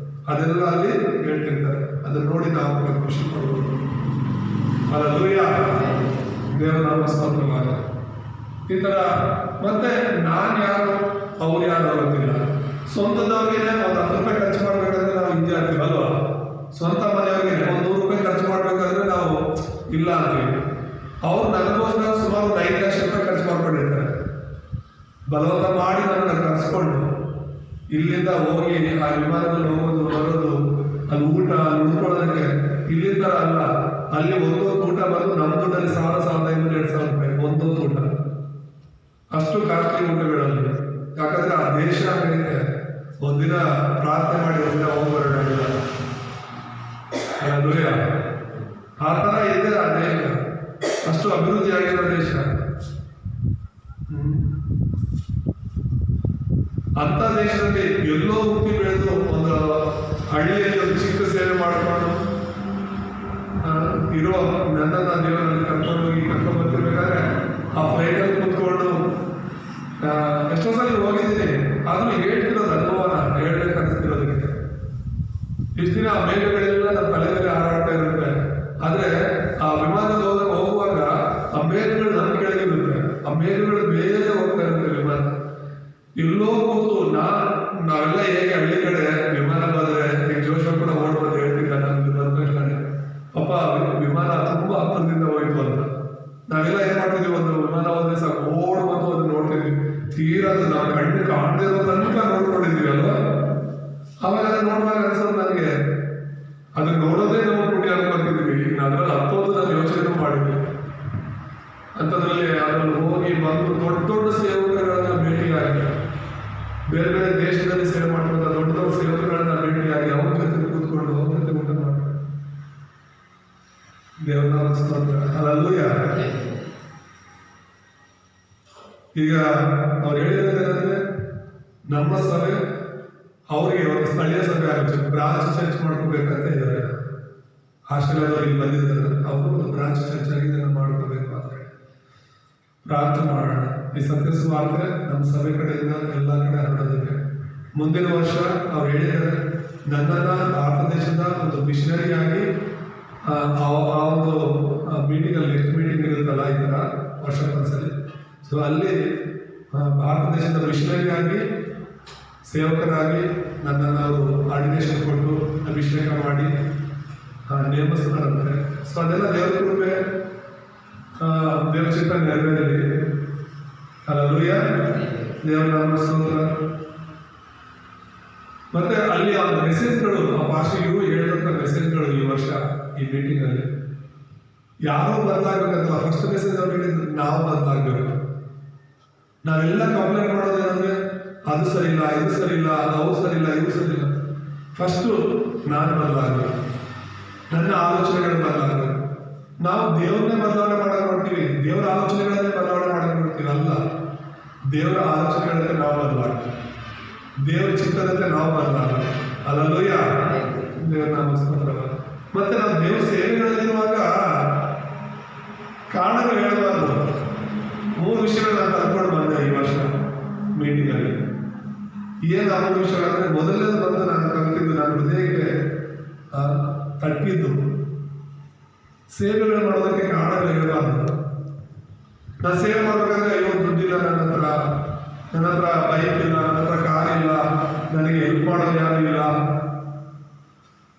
ಅದೆಲ್ಲ ಅಲ್ಲಿ ಹೇಳ್ತಿರ್ತಾರೆ. ಅದನ್ನ ನೋಡಿ ನಾವು ಕೂಡ ಖುಷಿ ಪಡ್ಬೋದು. ಹಲ್ಲೆಲೂಯಾ. ದೇವರ ನಾಮ ಸ್ತೋತ್ರವಾಗಲಿ. ಈ ಥರ ಮತ್ತೆ ನಾನು ಯಾರು ಅವ್ರು ಯಾರು ಗೊತ್ತಿಲ್ಲ. ಸ್ವಂತದವ್ರಿಗೆ ಒಂದು 10 ರೂಪಾಯಿ ಖರ್ಚು ಮಾಡ್ಬೇಕಾದ್ರೆ ನಾವು ಹಿಂದೆ ಆಗ್ತೀವಿ ಅಲ್ವಾ? ಸ್ವಂತ ಮನೆಯವ್ರಿಗೆ ಒಂದು 100 ರೂಪಾಯಿ ಖರ್ಚು ಮಾಡ್ಬೇಕಾದ್ರೆ ನಾವು ಇಲ್ಲ ಅಂತೀವಿ. ಅವ್ರು ನನಗೋಸ್ಕರ ಸುಮಾರು 5 ಲಕ್ಷ ರೂಪಾಯಿ ಖರ್ಚು ಮಾಡ್ಕೊಂಡಿರ್ತಾರೆ. ಬಲವಂತ ಮಾಡಿ ನನ್ನನ್ನು ಕರೆಸ್ಕೊಂಡು ಇಲ್ಲಿಂದ ಹೋಗಿ ಆ ವಿಮಾನದಲ್ಲಿ ಹೋಗೋದು ಬರೋದು, ಅಲ್ಲಿ ಊಟ ಅಲ್ಲಿ ಉಳ್ಕೊಳ್ಳೋದಕ್ಕೆ ಇಲ್ಲಿಂದ ಅಲ್ಲ, ಅಲ್ಲಿ ಒಂದೊಂದು ಊಟ ಬಂದು ನಮ್ಮ ದುಡ್ಡಲ್ಲಿ 1,500-2,000 ರೂಪಾಯಿ ಒಂದೊಂದು ಊಟ. ಅಷ್ಟು ಕಾಸ್ಟ್ಲಿ ಊಟಗಳಲ್ಲಿ. ಯಾಕಂದ್ರೆ ಆ ದೇಶ ಆಗೈತೆ. ಒಂದಿನ ಪ್ರಾರ್ಥನೆ ಮಾಡಿ ಒಂದಿನ ಹೋಗ್ಬರೋಣ. ಆ ಥರ ಇದೆ ಆ ದೇಶ. ಅಷ್ಟು ಅಭಿವೃದ್ಧಿ ಆಗಿರೋ ದೇಶ. ಅಂತ ದೇಶದಲ್ಲಿ ಎಲ್ಲೋ ಹುಟ್ಟಿ ಬೆಳೆದು ಒಂದು ಹಳ್ಳಿಯಲ್ಲಿ ಒಂದು ಚಿಕ್ಕ ಸೇವೆ ಮಾಡಿಕೊಂಡು ಇರೋ ನನ್ನನ್ನು ದೇವರಲ್ಲಿ ಕರ್ಕೊಂಡು ಹೋಗಿ ಕರ್ಕೊಂಡು ಬರ್ತಿರ್ಬೇಕಾದ್ರೆ ಆ ಫ್ಲೈಟಲ್ಲಿ ಕೂತ್ಕೊಂಡು ಎಷ್ಟೋ ಸಲ ಹೋಗಿದ್ದೀನಿ. ಆದ್ರೂ ಹೇಳ್ತಿರೋದು ಅನುಭವನ ಹೇಳ್ಬೇಕು ಅನಿಸ್ತಿರೋದಕ್ಕೆ. ಇಷ್ಟು ದಿನ ಆ ಮೇಘಗಳೆಲ್ಲ ನಮ್ಮ ತಲೆ ಮೇಲೆ ಹಾರಾಡ್ತಾ ಇರುತ್ತೆ. ಆದ್ರೆ ಆ ವಿಮಾನದ ಹೋಗುವಾಗ ಆ ಮೇಘಗಳು ನಮ್ಮ ಕೆಳಗೆ ಇರುತ್ತೆ. ಆ ಮೇಘಗಳು ಮೇಲೆ ಹೋಗ್ತಾ ಇರುತ್ತೆ ವಿಮಾನ. ಎಲ್ಲೋ ಕೂತು ನಾವೆಲ್ಲ ಹೇಗೆ ಹಳ್ಳಿ ಕಡೆ ವಿಮಾನ ಬಂದ್ರೆ ಈಗ ಜೋಶ ಕೂಡ ಓಡ್ಬೋದು ಹೇಳ್ತಿದ್ದ ನಮ್ಗೆ ಬಂದ ಪಾಪ ವಿಮಾನ ತುಂಬಾ ಹತ್ತಿರದಿಂದ ಹೋಯ್ತು ಅಂತ ನಾವೆಲ್ಲ ಏನ್ ಮಾಡ್ತಿದ್ವಿ, ಒಂದು ವಿಮಾನ ಹೋದ್ರೆ ಸಾಕು ಓಡ್ ಬಂದು ಅದನ್ನ ನೋಡ್ತಿದ್ವಿ. ತೀರಾ ಅದು ನಾವು ಕಣ್ಣು ಕಾಣದೇ ಇರೋ ತನಕ ನೋಡ್ಕೊಂಡಿದ್ವಿ ಅಲ್ವಾ? ಅವಾಗ ಅದನ್ನ ನೋಡುವಾಗ ಅನ್ಸೋದು ನನಗೆ ಅದನ್ನ ನೋಡೋದೇ ನಮ್ಮ ಪುಣ್ಯ ಅನ್ಕೊಂತಿದ್ವಿ. ಇನ್ನು ಅದ್ರಲ್ಲಿ ಹತ್ತೋದು ನಾನು ಯೋಚನೆ ಮಾಡಿದ್ವಿ. ಅಂಥದ್ರಲ್ಲಿ ಅದ್ರಲ್ಲಿ ಹೋಗಿ ಬಂದು ದೊಡ್ಡ ದೊಡ್ಡ ಸೇವಕರನ್ನ ಭೇಟಿಯಾಗಿ, ಬೇರೆ ಬೇರೆ ದೇಶದಲ್ಲಿ ಸೇವೆ ಮಾಡುವಂಥ ದೊಡ್ಡ ದೊಡ್ಡ ಸೇವಕರನ್ನ ಭೇಟಿಯಾಗಿ ಅವ್ರ ಜೊತೆ ಕೂತ್ಕೊಂಡು ಅವ್ರ ಜೊತೆ ಊಟ ಮಾಡಿ ದೇವರ ಸ್ತೋತ್ರ. ಹಲ್ಲೆಲೂಯಾ. ಈಗ ಅವ್ರು ಹೇಳಿರೋದೇನಂದ್ರೆ ನಮ್ಮ ಸಭೆ ಅವರಿಗೆ ಒಂದು ಸ್ಥಳೀಯ ಸಭೆ ಆಗುತ್ತೆ, ಬ್ರಾಂಚ್ ಚರ್ಚ್ ಮಾಡ್ಕೋಬೇಕಂತ ಇದ್ದಾರೆ. ಆಸ್ಟ್ರೇಲಿಯಾದವ್ರು ಇಲ್ಲಿ ಬಂದಿದ್ದಾರೆ, ಅವರು ಒಂದು ಬ್ರಾಂಚ್ ಚರ್ಚ್ ಆಗಿ ಇದನ್ನು ಮಾಡ್ಕೋಬೇಕು ಅಂತ ಹೇಳಿ ಪ್ರಾರ್ಥನೆ ಮಾಡೋಣ. ಈ ಸತ್ಯ ಸುವಾರ್ತೆ ನಮ್ಮ ಸಭೆ ಕಡೆಯಿಂದ ಎಲ್ಲ ಕಡೆ ಹರಡೋದಕ್ಕೆ ಮುಂದಿನ ವರ್ಷ ಅವ್ರು ಹೇಳಿದ್ದಾರೆ, ನನ್ನನ್ನು ಭಾರತ ದೇಶದ ಒಂದು ಮಿಷನರಿ ಆಗಿ ಆ ಒಂದು ಮೀಟಿಂಗಲ್ಲಿ ನೆಕ್ಸ್ಟ್ ಮೀಟಿಂಗ್ ಇರುತ್ತಲ್ಲ ಈ ಥರ ವರ್ಷಕ್ಕೊಂದ್ಸಲಿ, ಸೊ ಅಲ್ಲಿ ಭಾರತ ದೇಶದ ಮಿಷನರಿ ಆಗಿ ಸೇವಕರಾಗಿ ನನ್ನನ್ನು ಅವರು ಆರ್ಡಿನೇಷನ್ ಕೊಟ್ಟು ಅಭಿಷೇಕ ಮಾಡಿ ನೇಮಿಸ್ತಾರಂತೆ. ಸೊ ಅದೆಲ್ಲ ದೇವರ ಕೃಪೆ, ದೇವರ ಚಿತ್ತ ನೆರವೇರಲಿ. ಹಲ್ಲೆಲೂಯ, ದೇವರ ನಾಮ ಸ್ತೋತ್ರ. ಮತ್ತೆ ಅಲ್ಲಿ ಆ ಮೆಸೇಜ್ಗಳು, ಆ ಭಾಷೆಯು ಹೇಳಿದಂಥ ಮೆಸೇಜ್ಗಳು ಈ ವರ್ಷ ಈ ಮೀಟಿಂಗಲ್ಲಿ ಯಾರೋ ಬದಲಾಗಬೇಕಂತಲ್ಲ. ಫಸ್ಟ್ ಮೆಸೇಜ್ ಅವ್ರು ಹೇಳಿದ್ರು ನಾವು ಬದಲಾಗಬೇಕು. ನಾವೆಲ್ಲ ಕಂಪ್ಲೇಂಟ್ ಮಾಡೋದೇನಂದ್ರೆ ಅದು ಸರಿ ಇಲ್ಲ, ಇದು ಸರಿ ಇಲ್ಲ, ಅವು ಸರಿ ಇಲ್ಲ, ಇವು ಸರಿ ಇಲ್ಲ. ಫಸ್ಟು ನಾನು ಬದಲಾಗಬೇಕು, ನನ್ನ ಆಲೋಚನೆಗಳನ್ನ ಬದಲಾಗಬೇಕು. ನಾವು ದೇವ್ರನ್ನೇ ಬದಲಾವಣೆ ಮಾಡಕ್ ನೋಡ್ತೀವಿ, ದೇವರ ಆಲೋಚನೆಗಳನ್ನೇ ಬದಲಾವಣೆ ಮಾಡಕ್ ನೋಡ್ತೀವಿ. ಅಲ್ಲ, ದೇವರ ಆಲೋಚನೆಗಳಂತೆ ನಾವು ಬದಲಾಗಬೇಕು, ದೇವರ ಚಿತ್ತದಂತೆ ನಾವು ಬದಲಾಗಬೇಕು. ಹಲ್ಲೆಲೂಯ, ದೇವರ ನಾಮ ಸ್ತೋತ್ರ. ಮತ್ತೆ ನಾವು ದೇವರ ಸೇವೆಗಳಲ್ಲಿರುವಾಗ ಕಾರಣಗಳು ಹೇಳಬಾರ್ದು. 3 ವಿಷಯಗಳನ್ನ ನಾನು ಕಲ್ತ್ಕೊಂಡು ಬಂದೆ ಈ ವರ್ಷ ಮೀಟಿಂಗಲ್ಲಿ. ಏನು ಆ 3 ವಿಷಯಗಳಂದ್ರೆ, ಮೊದಲನೇದು ಬಂದು ನಾನು ಕಲ್ತಿದ್ದು, ನಾನು ಹೃದಯಕ್ಕೆ ತಟ್ಟಿದ್ದು, ಸೇವೆಗಳು ಮಾಡೋದಕ್ಕೆ ಕಾರಣಗಳು ಹೇಳಬಾರ್ದು. ನಾನು ಸೇವೆ ಮಾಡ್ಬೇಕಾದ್ರೆ ಅಯ್ಯೋ ದುಡ್ಡಿಲ್ಲ ನನ್ನ ಹತ್ರ ಬೈಕ್ ಇಲ್ಲ, ನನ್ನ ಹತ್ರ ಕಾರ್ ಇಲ್ಲ, ನನಗೆ ಹೆಲ್ಪ್ ಮಾಡೋದು ಯಾರು ಇಲ್ಲ,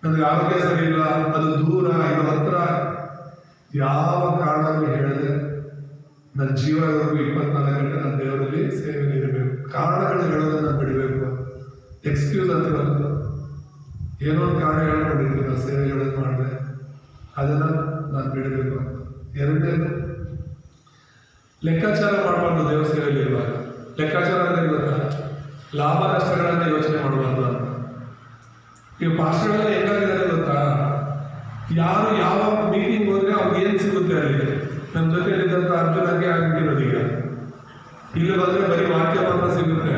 ನನಗೆ ಆರೋಗ್ಯ ಸರಿ ಇಲ್ಲ, ಅದು ದೂರ, ಇದು ಹತ್ರ, ಯಾವ ಕಾರಣಗಳು ಹೇಳಿದೆ ನನ್ನ ಜೀವನವರೆಗೂ 24 ಗಂಟೆ ನನ್ನ ದೇವರಲ್ಲಿ ಸೇವೆಯಲ್ಲಿ ಇರಬೇಕು. ಕಾರಣಗಳು ಹೇಳೋದನ್ನ ನಾನು ಬಿಡಬೇಕು. ಎಕ್ಸ್ಕ್ಯೂಸ್ ಅಂತಿರಲ್ಲ, ಏನೋ ಒಂದು ಕಾರಣ ಹೇಳ್ಕೊಂಡಿರ್ತೀವಿ ನಾವು ಸೇವೆಗಳನ್ನು ಮಾಡಿದೆ, ಅದನ್ನು ನಾನು ಬಿಡಬೇಕು ಅಂತ. ಎರಡನೇದು, ಲೆಕ್ಕಾಚಾರ ಮಾಡಬಾರ್ದು ದೇವರ ಸೇವೆಯಲ್ಲಿ ಇರುವಾಗ. ಲೆಕ್ಕಾಚಾರ ಅಂದರೆ ಗೊತ್ತಾ, ಲಾಭ ನಷ್ಟಗಳನ್ನು ಯೋಚನೆ ಮಾಡಬಾರ್ದು ಅಂತ. ಈಗ ಪಾಸ್ಟರ್ಗಳೆಲ್ಲ ಹೆಂಗಾಗಿದ್ದಾರೆ ಗೊತ್ತಾ, ಯಾರು ಯಾವ ಮೀಟಿಂಗ್ ಹೋದ್ರೆ ಅವ್ರಿಗೆ ಏನು ಸಿಗುತ್ತೆ ಅಲ್ಲಿ. ನಮ್ಮ ಜೊತೆ ಇದ್ದಂಥ ಅರ್ಜುನಗೆ ಆಗಿರೋದು. ಈಗ ಇಲ್ಲಿ ಬಂದರೆ ಬರೀ ವಾಕ್ಯ ಮಾತ್ರ ಸಿಗುತ್ತೆ,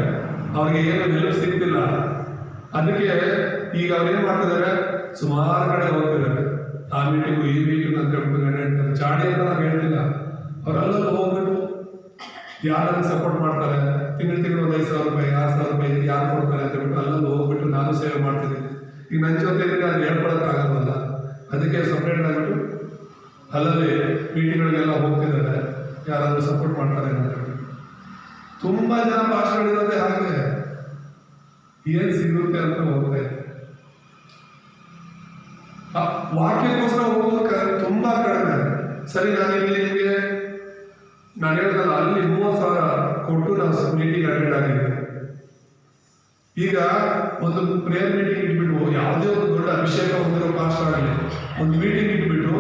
ಅವ್ರಿಗೆ ಏನು ಹೆಲ್ಪ್ ಸಿಗ್ತಿಲ್ಲ. ಅದಕ್ಕೆ ಈಗ ಅವ್ರೇನು ಮಾಡ್ತಿದ್ದಾರೆ, ಸುಮಾರು ಕಡೆ ಹೋಗ್ತಿದ್ದಾರೆ, ಆ ಮೀಟಿಂಗು ಈ ಮೀಟಿಂಗ್ ಅಂತ ಹೇಳ್ತಾರೆ. ಚಾಡಿ ಅಂತ ನಾನು ಹೇಳ್ತಿಲ್ಲ, ಅವರೆಲ್ಲ ಹೋಗ್ಬಿಟ್ಟು ಯಾರನ್ನು ಸಪೋರ್ಟ್ ಮಾಡ್ತಾರೆ, ತಿಂಗಳು ಒಂದು 5,000 ರೂಪಾಯಿ 6,000 ರೂಪಾಯಿ ಯಾರು ಕೊಡ್ತಾರೆ ಅಂತ ಹೇಳ್ಬಿಟ್ಟು ಅಲ್ಲಲ್ಲಿ ಹೋಗ್ಬಿಟ್ಟು ನಾನು ಸೇವೆ ಮಾಡ್ತಿದ್ದೀನಿ. ಈಗ ನನ್ನ ಜೊತೆ ಇದ್ರೆ ಅದು ಹೇಳ್ಕೊಳಕ್ಕಾಗಲ್ಲ, ಅದಕ್ಕೆ ಸಪ್ರೇಟ್ ಆಗಿಬಿಟ್ಟು ಅಲ್ಲಲ್ಲಿ ಮೀಟಿಂಗ್ಗಳಿಗೆಲ್ಲ ಹೋಗ್ತಿದ್ದಾರೆ, ಯಾರಾದರೂ ಸಪೋರ್ಟ್ ಮಾಡ್ತಾರೆ ಅಂತ. ತುಂಬ ಜನ ಭಾಷೆಗಳಿರೋದೇ ಹಾಗೆ, ಏನು ಸಿಗುತ್ತೆ ಅಂತ ಹೋಗ್ತಾ ಇತ್ತು. ವಾಕ್ಯಕ್ಕೋಸ್ಕರ ಹೋಗೋದು ತುಂಬಾ ಕಡಿಮೆ. ಸರಿ, ನಾನಿಲ್ಲಿ ನಿಮಗೆ ನಾನು ಹೇಳಿದಲ್ಲ, ಅಲ್ಲಿ 30,000 ಕೊಟ್ಟು ನಾವು ಮೀಟಿಂಗ್ ಅಟೆಂಡ್ ಆಗಿದ್ದೆ. ಈಗ ಒಂದು ಪ್ರೇಯರ್ ಮೀಟಿಂಗ್ ಇಟ್ಬಿಟ್ಟು, ಯಾವುದೇ ಒಂದು ದೊಡ್ಡ ಅಭಿಷೇಕ ಹೊಂದಿರೋ ಪಾಸ್ಟರ್ ಆಗಲಿ, ಒಂದು ಮೀಟಿಂಗ್ ಇಟ್ಬಿಟ್ಟು,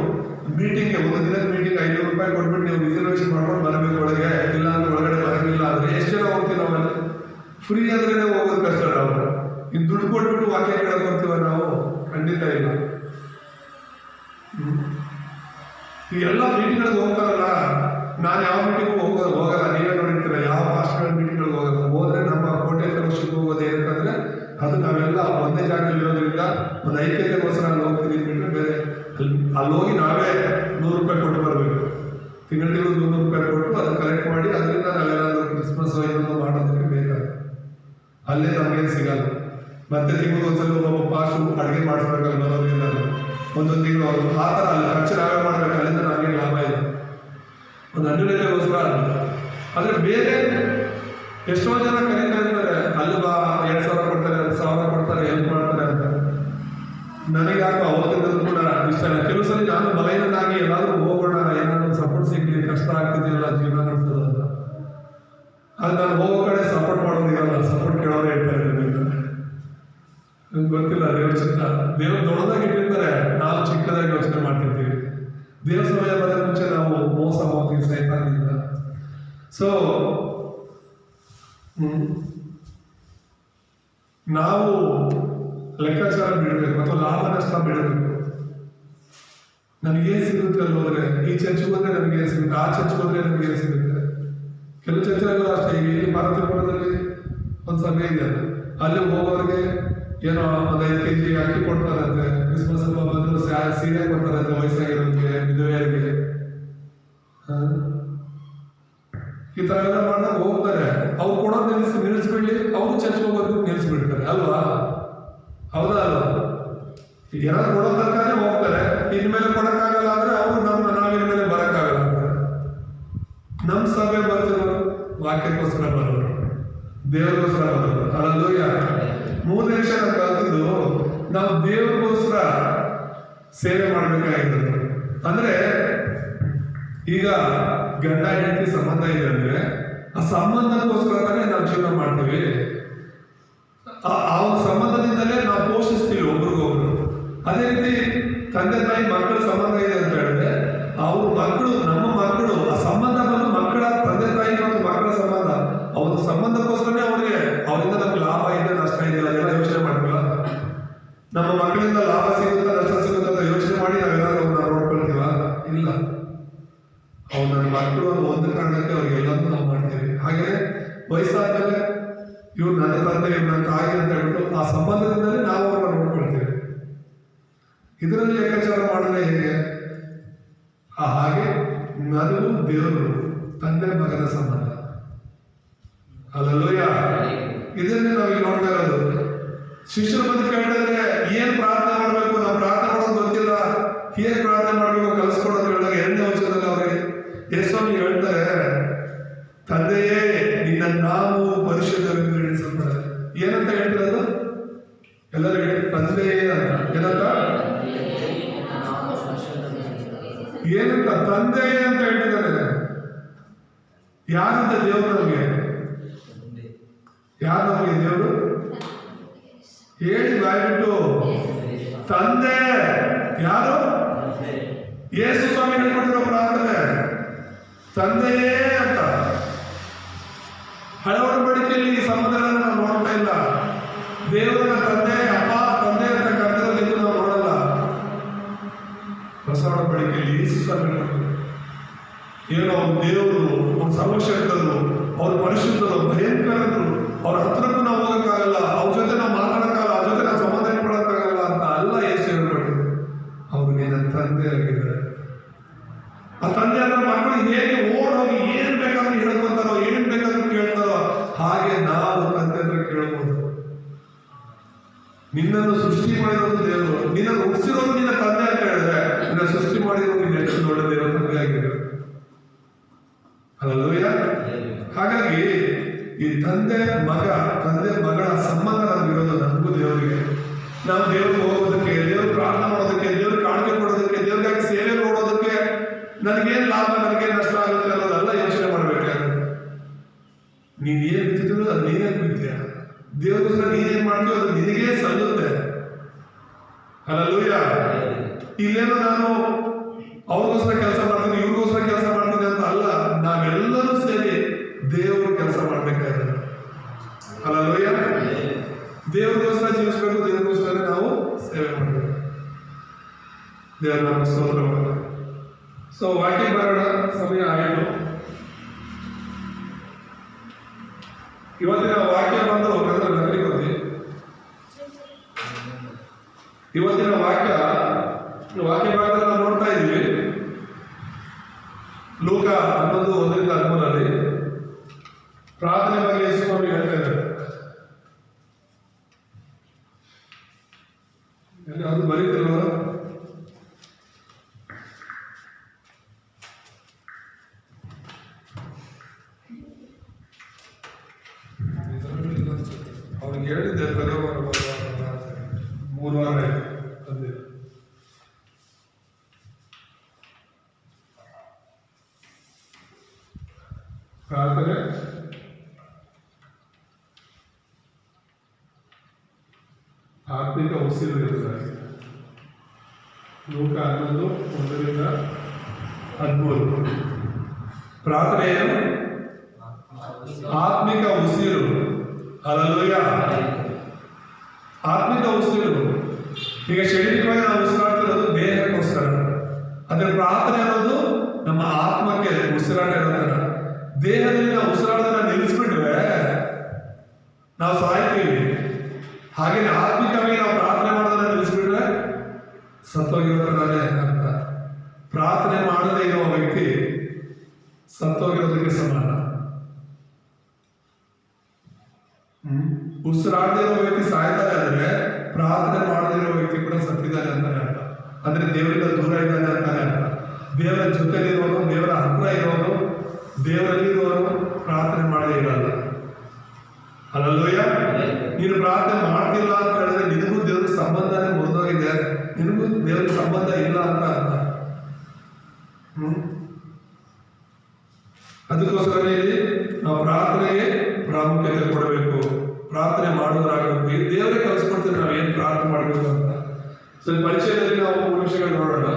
ಮೀಟಿಂಗ್ಗೆ ಒಂದು ದಿನದ ಮೀಟಿಂಗ್ 500 ರೂಪಾಯಿ ಕೊಟ್ಬಿಟ್ಟು ನೀವು ರಿಸರ್ವೇಷನ್ ಮಾಡ್ಕೊಂಡು ಬರಬೇಕು ಒಳಗೆ, ಇಲ್ಲ ಅಂದ್ರೆ ಒಳಗಡೆ ಬರೋಂಗಿಲ್ಲ. ಆದರೆ ಎಷ್ಟು ಜನ ಹೋಗ್ತೀವಿ ನಾವಲ್ಲಿ? ಫ್ರೀ ಅಂದ್ರೇನೆ ಹೋಗೋದು ಕಷ್ಟ. ನಾವು ಇನ್ನು ದುಡ್ಡು ಕೊಟ್ಬಿಟ್ಟು ವಾಕ್ಯ ಕೇಳಕ್ ಬರ್ತೀವ ನಾವು? ಖಂಡಿತ ಇಲ್ಲ. ಈ ಎಲ್ಲ ಮೀಟಿಂಗ್ಗಳಿಗೆ ಹೋಗ್ತಾರಲ್ಲ, ನಾನು ಯಾವ ಮೀಟಿಂಗ್ ಹೋಗಲ್ಲ. ನೀವೇ ನೋಡಿರ್ತೀರ, ಯಾವ ಪಾಸ್ಟರ್ ಮೀಟಿಂಗ್ಗಳಿಗೆ ಹೋಗಲ್ಲ. ಹೋದ್ರೆ ನಮ್ಮ ಕೋಟೆ ಫೆಲೋಶಿಪ್ ಹೋಗೋದು ಏನಕ್ಕಂದ್ರೆ, ಅದು ನಾವೆಲ್ಲ ಒಂದೇ ಜಾಗದಲ್ಲಿ ಇರೋದ್ರಿಂದ ಒಂದು ಐಕ್ಯತೆಗೋಸ್ಕರ ಅಲ್ಲಿ ಹೋಗ್ತೀವಿ ಬಿಟ್ಟರೆ ಬೇರೆ ಅಲ್ಲಿ ಹೋಗಿ ನಾವೇ 100 ರೂಪಾಯಿ ಕೊಟ್ಟು ಬರಬೇಕು. ತಿಂಗಳು 200 ರೂಪಾಯಿ ಕೊಟ್ಟು ಅದನ್ನು ಕಲೆಕ್ಟ್ ಮಾಡಿ ಅದರಿಂದ ನಾವೆಲ್ಲಾದ್ರೂ ಕ್ರಿಸ್ಮಸ್ ಇನ್ನೊಂದು ಮಾಡೋದಕ್ಕೆ ಬೇಕಾಗುತ್ತೆ. ಅಲ್ಲೇ ನಮಗೇನು ಸಿಗಲ್ಲ. ಮತ್ತೆ ತಿಂಗಳು ಒಂದ್ಸಲ ಒಬ್ಬ ಪಾಸ್ಟು ಅಡುಗೆ ಮಾಡಿಸ್ಬೇಕಲ್ಲ ಬರೋದ್ರಿಂದ ಒಂದೊಂದು ತಿಂಗಳು ಆ ಥರ ಅಲ್ಲಿ ಖರ್ಚು ನಾವೇ ಮಾಡಬೇಕು. ಅಲ್ಲಿಂದ ನಮಗೇನು ಲಾಭ ಇಲ್ಲ, ಒಂದು ಅನ್ಯೂನ್ಯತೆಗೋಸ್ಕರ ಅಲ್ಲ. ಆದರೆ ಬೇರೆ ಎಷ್ಟೋ ಜನ ಕರೀತಾ ಇರ್ತಾರೆ, ಅಲ್ಲಿ ಬಾ 2,000 ಕೊಡ್ತಾರೆ, 1,000 ಕೊಡ್ತಾರೆ, ಹೆಲ್ಪ್ ಮಾಡ್ತಾರೆ ಅಂತ. ನನಗೆ ಯಾಕೋ ಅವತ್ತಿಂದ ಕೂಡ ಇಷ್ಟ ಇಲ್ಲ. ಕೆಲವು ಸಲ ನಾನು ಬಲಹೀನನಾಗಿ ಎಲ್ಲಾದ್ರೂ ಹೋಗೋಣ, ಏನಾದ್ರು ಸಪೋರ್ಟ್ ಸಿಗ್ಲಿ, ಕಷ್ಟ ಆಗ್ತಿದೆಯಲ್ಲ ಜೀವನ ನಡೆಸೋದು ಅಂತ. ಅದು ನಾನು ಹೋಗೋ ಕಡೆ ಸಪೋರ್ಟ್ ಮಾಡೋದು ಇರಲ್ಲ, ಸಪೋರ್ಟ್ ಕೇಳೋದೇ ಇರ್ತಾರೆ. ನನಗೆ ಗೊತ್ತಿಲ್ಲ ದೇವ್ರ ಚಿತ್ರ. ದೇವ್ರು ದೊಡ್ಡದಾಗಿ ಇಟ್ಟಿರ್ತಾರೆ, ನಾವು ಚಿಕ್ಕದಾಗಿ ಯೋಚನೆ ಮಾಡ್ತಿರ್ತೀವಿ. ದೇವ್ರ ಸಮಯ ಬರೋ ಮುಂಚೆ ನಾವು ಮೋಸ ಹೋಗ್ತೀವಿ ಸೈತಾನದಿಂದ. ಸೊ ನಾವು ಲೆಕ್ಕಾಚಾರ ಬಿಡಬೇಕು, ಅಥವಾ ಲಾಭ ನಷ್ಟ ಬಿಡಬೇಕು. ನನಗೇನು ಸಿಗುತ್ತೆ ಅಲ್ಲಿ ಹೋದ್ರೆ, ಈ ಚರ್ಚ್ಗೆ ಹೋದ್ರೆ ನನಗೇನು ಸಿಗುತ್ತೆ, ಆ ಚರ್ಚ್ಗೆ ಹೋದ್ರೆ ನನಗೇನು ಸಿಗುತ್ತೆ. ಕೆಲವು ಚರ್ಚೆಲ್ಲ ಅಷ್ಟೇ. ಈಗ ಇಲ್ಲಿ ಭಾರತೀಪುರದಲ್ಲಿ ಒಂದು ಸಭೆ ಇದೆ, ಅಲ್ಲಿ ಹೋಗೋರಿಗೆ ಏನೋ ಒಂದು 5 kg ಅಕ್ಕಿ ಕೊಡ್ತಾರಂತೆ, ಕ್ರಿಸ್ಮಸ್ ಹಬ್ಬ ಬಂದ್ರು ಸೀರೆ ಕೊಡ್ತಾರಂತೆ ವಯಸ್ಸಾಗಿರೋರಿಗೆ, ವಿಧವೆಯರಿಗೆ. ಈ ತರ ಎಲ್ಲ ಮಾಡಿದಾಗ ಹೋಗ್ತಾರೆ. ಅವ್ರು ಕೊಡೋದು ನಿಲ್ಲಿಸ್ಬಿಡ್ಲಿ, ಅವರು ಚರ್ಚ್ ಹೋಗೋದು ನಿಲ್ಲಿಸ್ಬಿಡ್ತಾರೆ ಅಲ್ವಾ? ಹೌದಾ ಅಲ್ವಾ? ಈಗ ಯಾರು ಕೊಡೋ ತನಕನೇ ಹೋಗ್ತಾರೆ. ಇನ್ಮೇಲೆ ಕೊಡಕ್ಕಾಗಲ್ಲ ಅಂದ್ರೆ ಅವರು ನಾವಿನ್ಮೇಲೆ ಬರಕ್ಕಾಗಲ್ಲ ಅಂತಾರೆ. ನಮ್ಮ ಸಭೆ ಬರ್ತಿರೋರು ವಾಕ್ಯಕ್ಕೋಸ್ಕರ ಬರೋರು, ದೇವರಿಗೋಸ್ಕರ ಬರೋರು. ಅಲ್ಲೂಯ್ಯ. 3 ನಿಮಿಷ ನಾವು ಕಲ್ತಿದ್ದು ನಾವು ದೇವರಿಗೋಸ್ಕರ ಸೇವೆ ಮಾಡ್ಬೇಕಾಗಿರೋದು. ಅಂದ್ರೆ ಈಗ ಗಂಡ ಹೆಂಡತಿ ಸಂಬಂಧ ಇದೆ ಅಂದ್ರೆ ಆ ಸಂಬಂಧಕ್ಕೋಸ್ಕರ ತಾನೇ ನಾವು ಜೀವನ ಮಾಡ್ತೀವಿ. ಆ ಒಂದು ಸಂಬಂಧದಿಂದಲೇ ನಾವು ಪೋಷಿಸ್ತೀವಿ ಒಬ್ರಿಗೊಬ್ರು. ಅದೇ ರೀತಿ ತಂದೆ ತಾಯಿ ಮಕ್ಕಳ ಸಂಬಂಧ ಇದೆ ಅಂತ ಹೇಳಿದ್ರೆ ಅವ್ರ ಮಕ್ಕಳು, ನಮ್ಮ ಮಕ್ಕಳು, ಆ ಸಂಬಂಧ ಬಂದು ಮಕ್ಕಳ ತಂದೆ ತಾಯಿ ಮತ್ತು ಮಕ್ಕಳ ಸಂಬಂಧ, ಆ ಒಂದು ಸಂಬಂಧಕ್ಕೋಸ್ಕರನೇ ಅವರಿಂದ ನಮ್ಗೆ ಲಾಭ ಇದೆ ನಷ್ಟ ಇದೆ ಅದೆಲ್ಲ ಯೋಚನೆ ಮಾಡ್ತೀವ. ನಮ್ಮ ಮಕ್ಕಳಿಂದ ಲಾಭ ಸಿಗುತ್ತಾ ನಷ್ಟ ಸಿಗುತ್ತಾ ಅಂತ ಯೋಚನೆ ಮಾಡಿ ನಾವೇನಾದ್ರೂ ಅವ್ರನ್ನ ನೋಡ್ಕೊಳ್ತೀವ? ಇಲ್ಲ. ಅವ್ರು ನನ್ನ ಮಕ್ಕಳು ಅನ್ನೋ ಒಂದು ಕಾರಣಕ್ಕೆ ಅವ್ರಿಗೆಲ್ಲದೂ ನಾವು ಮಾಡ್ತೀವಿ. ಹಾಗೆ ವಯಸ್ಸಾದ್ಮೇಲೆ ಇವ್ರು ನನ್ನ ತಂದೆ, ಇವ್ರು ನನ್ನ ತಾಯಿ ಅಂತ ಹೇಳ್ಬಿಟ್ಟು ಆ ಸಂಬಂಧದಿಂದಲೇ ನಾವು ಅವ್ರನ್ನ ನೋಡ್ಕೊಳ್ತೀವಿ. ಇದರಲ್ಲಿ ಲೆಕ್ಕಾಚಾರ ಮಾಡಿದ್ರೆ ಹೇಗೆ? ಹಾಗೆ ನನಗೂ ದೇವರು ತಂದೆ ಮಗನ ಸಂಬಂಧ. ಅಲ್ಲೂಯ್ಯ. ಇದನ್ನೇ ನಾವಿಲ್ಲಿ ನೋಡ್ತಾ ಇರೋದು. ಶಿಷ್ಯರ ಬಂದು ಕೇಳ್ತಾರೆ, ಏನ್ ಪ್ರಾರ್ಥನೆ ಮಾಡ್ಬೇಕು, ನಾವು ಪ್ರಾರ್ಥನೆ ಮಾಡೋದು ಗೊತ್ತಿಲ್ಲ, ಹೇಗೆ ಪ್ರಾರ್ಥನೆ ಮಾಡ್ಬೇಕು ಕಲಿಸ್ಕೊಡೋದು ಹೇಳಿದಾಗ 2ನೇ ವಚನದಲ್ಲಿ ಅವ್ರಿಗೆ ಯೇಸುಸ್ವಾಮಿ ಹೇಳ್ತಾರೆ, ತಂದೆಯೇ ನಿನ್ನ ನಾವು ಪರಿಶುದ್ಧವೆಂದು ಎಣಿಸಲ್ಪಡದೆ. ಏನಂತ ಹೇಳ್ತಿರೋದು? ಎಲ್ಲರೂ ಹೇಳಿ, ತಂದೆಯೇ ಅಂತ. ಏನಂತ? ಏನಂತ? ತಂದೆಯೇ ಅಂತ ಹೇಳ್ತಿದ್ದಾರೆ. ಯಾರಂತ ದೇವರು ನಮಗೆ? ಯಾರು ನಮಗೆ ದೇವರು? ಹೇಳಿ ಬಾಯ್ಬಿಟ್ಟು. ತಂದೆ ಯಾರು? ಯೇಸು ಸ್ವಾಮಿ ಹೇಳ್ಕೊಟ್ಟಿರೋ ಪ್ರಾರ್ಥನೆ ತಂದೆಯೇ ಅಂತ. ಹಳೆ ಒಡಂಬಡಿಕೆಯಲ್ಲಿ ಈ ಸಂಬಂಧಗಳನ್ನು ನಾವು ನೋಡ್ತಾ ಇಲ್ಲ. ದೇವರನ್ನ ತಂದೆ, ಅಪ್ಪ, ತಂದೆ ಅಂತ ಕರೆದಿರೋದು ನಾವು ನೋಡಲ್ಲ. ಹೊಸ ಒಡಂಬಡಿಕೆಯಲ್ಲಿ ಯೇಸು ಸ್ವಾಮಿ ಏನೋ ದೇವರು, ಅವ್ರು ಸರ್ವಶಕ್ತರು, ಅವ್ರು ಪರಿಶುದ್ಧರು, ಭಯಂಕರರು, ಅವ್ರ ಹತ್ರಕ್ಕೂ ನಾವು ಹೋಗಕ್ಕಾಗಲ್ಲ, ಅವ್ರ ಜೊತೆ ನಾವು ಮಾತಾಡಕ್ಕಾಗಲ್ಲ, ಅವ್ರ ಜೊತೆ ನಾವು ಸಂಬಂಧ ಇಟ್ಕೊಳಕ್ಕಾಗಲ್ಲ ಅಂತ ಅಲ್ಲ ಯೇಸು ಹೇಳ್ಕೊಟ್ಟಿದ್ರು. ಅವ್ರು ನಿನ್ನ ತಂದೆ ಆಗಿದ್ದಾರೆ. ಆ ತಂದೆ ಹತ್ರ ಮಕ್ಕಳು ಹೇಗೆ ಓಡೋಗಿ ಏನ್ ಬೇಕಾದ್ರೂ ಹೇಳ್ಕೊಂತಾರೋ, ಏನ್ ಬೇಕಾದ್ರೂ ಕೇಳ್ತಾರೋ, ಹಾಗೆ ನಾವು ತಂದೆ ಹತ್ರ ಕೇಳ್ಬೋದು. ನಿನ್ನನ್ನು ಸೃಷ್ಟಿ ಮಾಡಿರೋದು ದೇವರು, ನಿನ್ನನ್ನು ಹುಟ್ಟಿಸಿರೋದು ನಿನ್ನ ತಂದೆ ಅಂತ ಹೇಳಿದ್ರೆ, ನಿನ್ನ ಸೃಷ್ಟಿ ಮಾಡಿರೋದು ನಿನ್ನ ಎಷ್ಟು ದೊಡ್ಡ ದೇವರ ತಂದೆ ಆಗಿದೆ. ಅಲ್ಲೂಯ್ಯ. ಹಾಗಾಗಿ ಈ ತಂದೆ ಮಗಳ ಸಂಬಂಧ ನಮ್ಗಿರೋದು ನಮಗೂ ದೇವರಿಗೆ. ನಾವು ದೇವ್ರಿಗೆ ಹೋಗೋದಕ್ಕೆ, ದೇವ್ರು ಪ್ರಾರ್ಥನೆ ಮಾಡೋದಕ್ಕೆ, ದೇವ್ರ ಕಾಣಿಕೆ ಕೊಡೋದಕ್ಕೆ, ದೇವ್ರಿಗಾಗಿ ಸೇವೆ ನೋಡೋದಕ್ಕೆ ನನಗೇನ್ ಲಾಭ, ನನಗೇನ್ ನಷ್ಟ ಆಗುತ್ತೆ ಅನ್ನೋದೆಲ್ಲ ಯೋಚನೆ ಮಾಡ್ಬೇಕಾದ್ರೆ ನೀನ್ ಏನ್ ಬಿತ್ತಿದ್ರು ಅದು ನೀನೇ ಬಿತ್ತೀಯ. ದೇವ್ರಿಗೋಸ್ಕರ ನೀನೇನ್ ಮಾಡ್ತೀವೋ ಅದು ನಿನಗೇ ಸಲ್ಲುತ್ತೆ. ಅಲ್ಲೂಯ್ಯ. ಇಲ್ಲೇನೋ ನಾನು ಅವ್ರಿಗೋಸ್ಕರ ಕೆಲಸ ಮಾಡ್ತೀನಿ, ಇವ್ರಿಗೋಸ್ಕರ ಕೆಲಸ ಮಾಡ್ತೀನಿ ಅಂತ ಅಲ್ಲ. ನಾವೆಲ್ಲರೂ ಸೇರಿ ದೇವರು ಕೆಲಸ ಮಾಡ್ಬೇಕಾದ್ರೆ ಅಲ್ಲೂಯ್ಯ. ದೇವ್ರಿಗೋಸ್ಕರ ಜೀವಿಸ್ಬೇಕು, ದೇವ್ರಿಗೋಸ್ಕರ ನಾವು ಸೇವೆ ಮಾಡಬೇಕು. ದೇವರ ನಾಮ ಸ್ತೋತ್ರವಾಗಲಿ. ಸೊ ವಾಕ್ಯ ಬರೋಣ, ಸಮಯ ಆಯಿತು. ಇವತ್ತಿನ ವಾಕ್ಯ ಬಂದು ನಗರಿ ಗೊತ್ತಿ. ಇವತ್ತಿನ ವಾಕ್ಯ ಭಾಗದಲ್ಲಿ ನಾವು ನೋಡ್ತಾ ಇದ್ದೀವಿ. ಲೂಕ 11:1-13 ಪ್ರಾರ್ಥನೆ ಬಗ್ಗೆ ಯೇಸು ಸ್ವಾಮಿ ಹೇಳ್ತಾ ಇದ್ದಾರೆ. ಅದು ಬರೀತಿಲ್ವ? ಅವ್ರಿಗೆ ಹೇಳಿದ್ದೆ ಬರೋ 3 ವಾರ ತಂದೆ. ಪ್ರಾರ್ಥನೆ ಆತ್ಮಿಕ ಉಸಿರು ಇರುತ್ತಾರೆ. ಲೂಕ 11:1-13 ಪ್ರಾರ್ಥನೆಯನ್ನು ಆತ್ಮಿಕ ಉಸಿರು. ಅಲ್ಲೂಯ್ಯ. ಆತ್ಮಿಕ ಉಸಿರು. ಈಗ ಶರೀರವಾಗಿ ನಾವು ಉಸಿರಾಡ್ತಿರೋದು ದೇಹಕ್ಕೋಸ್ಕರ, ಅದ್ರ ಪ್ರಾರ್ಥನೆ ಅನ್ನೋದು ನಮ್ಮ ಆತ್ಮಕ್ಕೆ ಉಸಿರಾಟ ಇರೋದನ್ನ. ದೇಹದಲ್ಲಿ ನಾವು ಉಸಿರಾಡೋದನ್ನ ನಿಲ್ಲಿಸ್ಬಿಟ್ರೆ ನಾವು ಸಾಯ್ತೀವಿ. ಹಾಗೆ ಆತ್ಮಿಕವಾಗಿ ನಾವು ಪ್ರಾರ್ಥನೆ ಮಾಡೋದನ್ನ ನಿಲ್ಲಿಸ್ಬಿಟ್ರೆ ಸತ್ತೋಗಿರೋದ್ರೇ ಅರ್ಥ. ಪ್ರಾರ್ಥನೆ ಮಾಡದೇ ಇರುವ ವ್ಯಕ್ತಿ ಸತ್ತೋಗಿರೋದಕ್ಕೆ ಸಮಾನ. ಉಸಿರಾಡದೇ ಇರೋ ವ್ಯಕ್ತಿ ಸಾಯ್ತಾನೆ ಅಂದ್ರೆ ಪ್ರಾರ್ಥನೆ ಮಾಡದೇ ಇರೋ ವ್ಯಕ್ತಿ ಕೂಡ ಸತ್ತಿದ್ದಾನೆ ಅಂತಾನೆ ಅರ್ಥ. ಅಂದ್ರೆ ದೇವರಿಂದ ದೂರ ಇದ್ದಾನೆ ಅಂತಾನೆ ಅರ್ಥ. ದೇವರ ಜೊತೆಲಿರುವವನು, ದೇವರ ಹತ್ರ ಇರೋನು, ದೇವರಲ್ಲಿರುವವನು ಪ್ರಾರ್ಥನೆ ಮಾಡದೇ ಇರಲ್ಲ. ಹಲ್ಲೆಲೂಯಾ. ನೀನು ಪ್ರಾರ್ಥನೆ ಮಾಡ್ತಿಲ್ಲ ಅಂತ ಹೇಳಿದ್ರೆ ನಿನಗೂ ದೇವ್ರಿಗೆ ಸಂಬಂಧನೇ ಮುರಿದೋಗಿದೆ, ನಿನಗೂ ದೇವ್ರಿಗೆ ಸಂಬಂಧ ಇಲ್ಲ ಅಂತ ಅರ್ಥ. ಅದಕ್ಕೋಸ್ಕರ ಇಲ್ಲಿ ನಾವು ಪ್ರಾರ್ಥನೆಗೆ ಪ್ರಾಮುಖ್ಯತೆ ಕೊಡಬೇಕು, ಪ್ರಾರ್ಥನೆ ಮಾಡೋದಾಗಬೇಕು. ದೇವರೇ ಕಲಿಸ್ಕೊಡ್ತೀವಿ ನಾವು ಏನು ಪ್ರಾರ್ಥನೆ ಮಾಡಬೇಕು ಅಂತ. ಸೊ ಪರಿಚಯದಲ್ಲಿ ನಾವು 3 ವಿಷಯಗಳು ನೋಡೋಣ.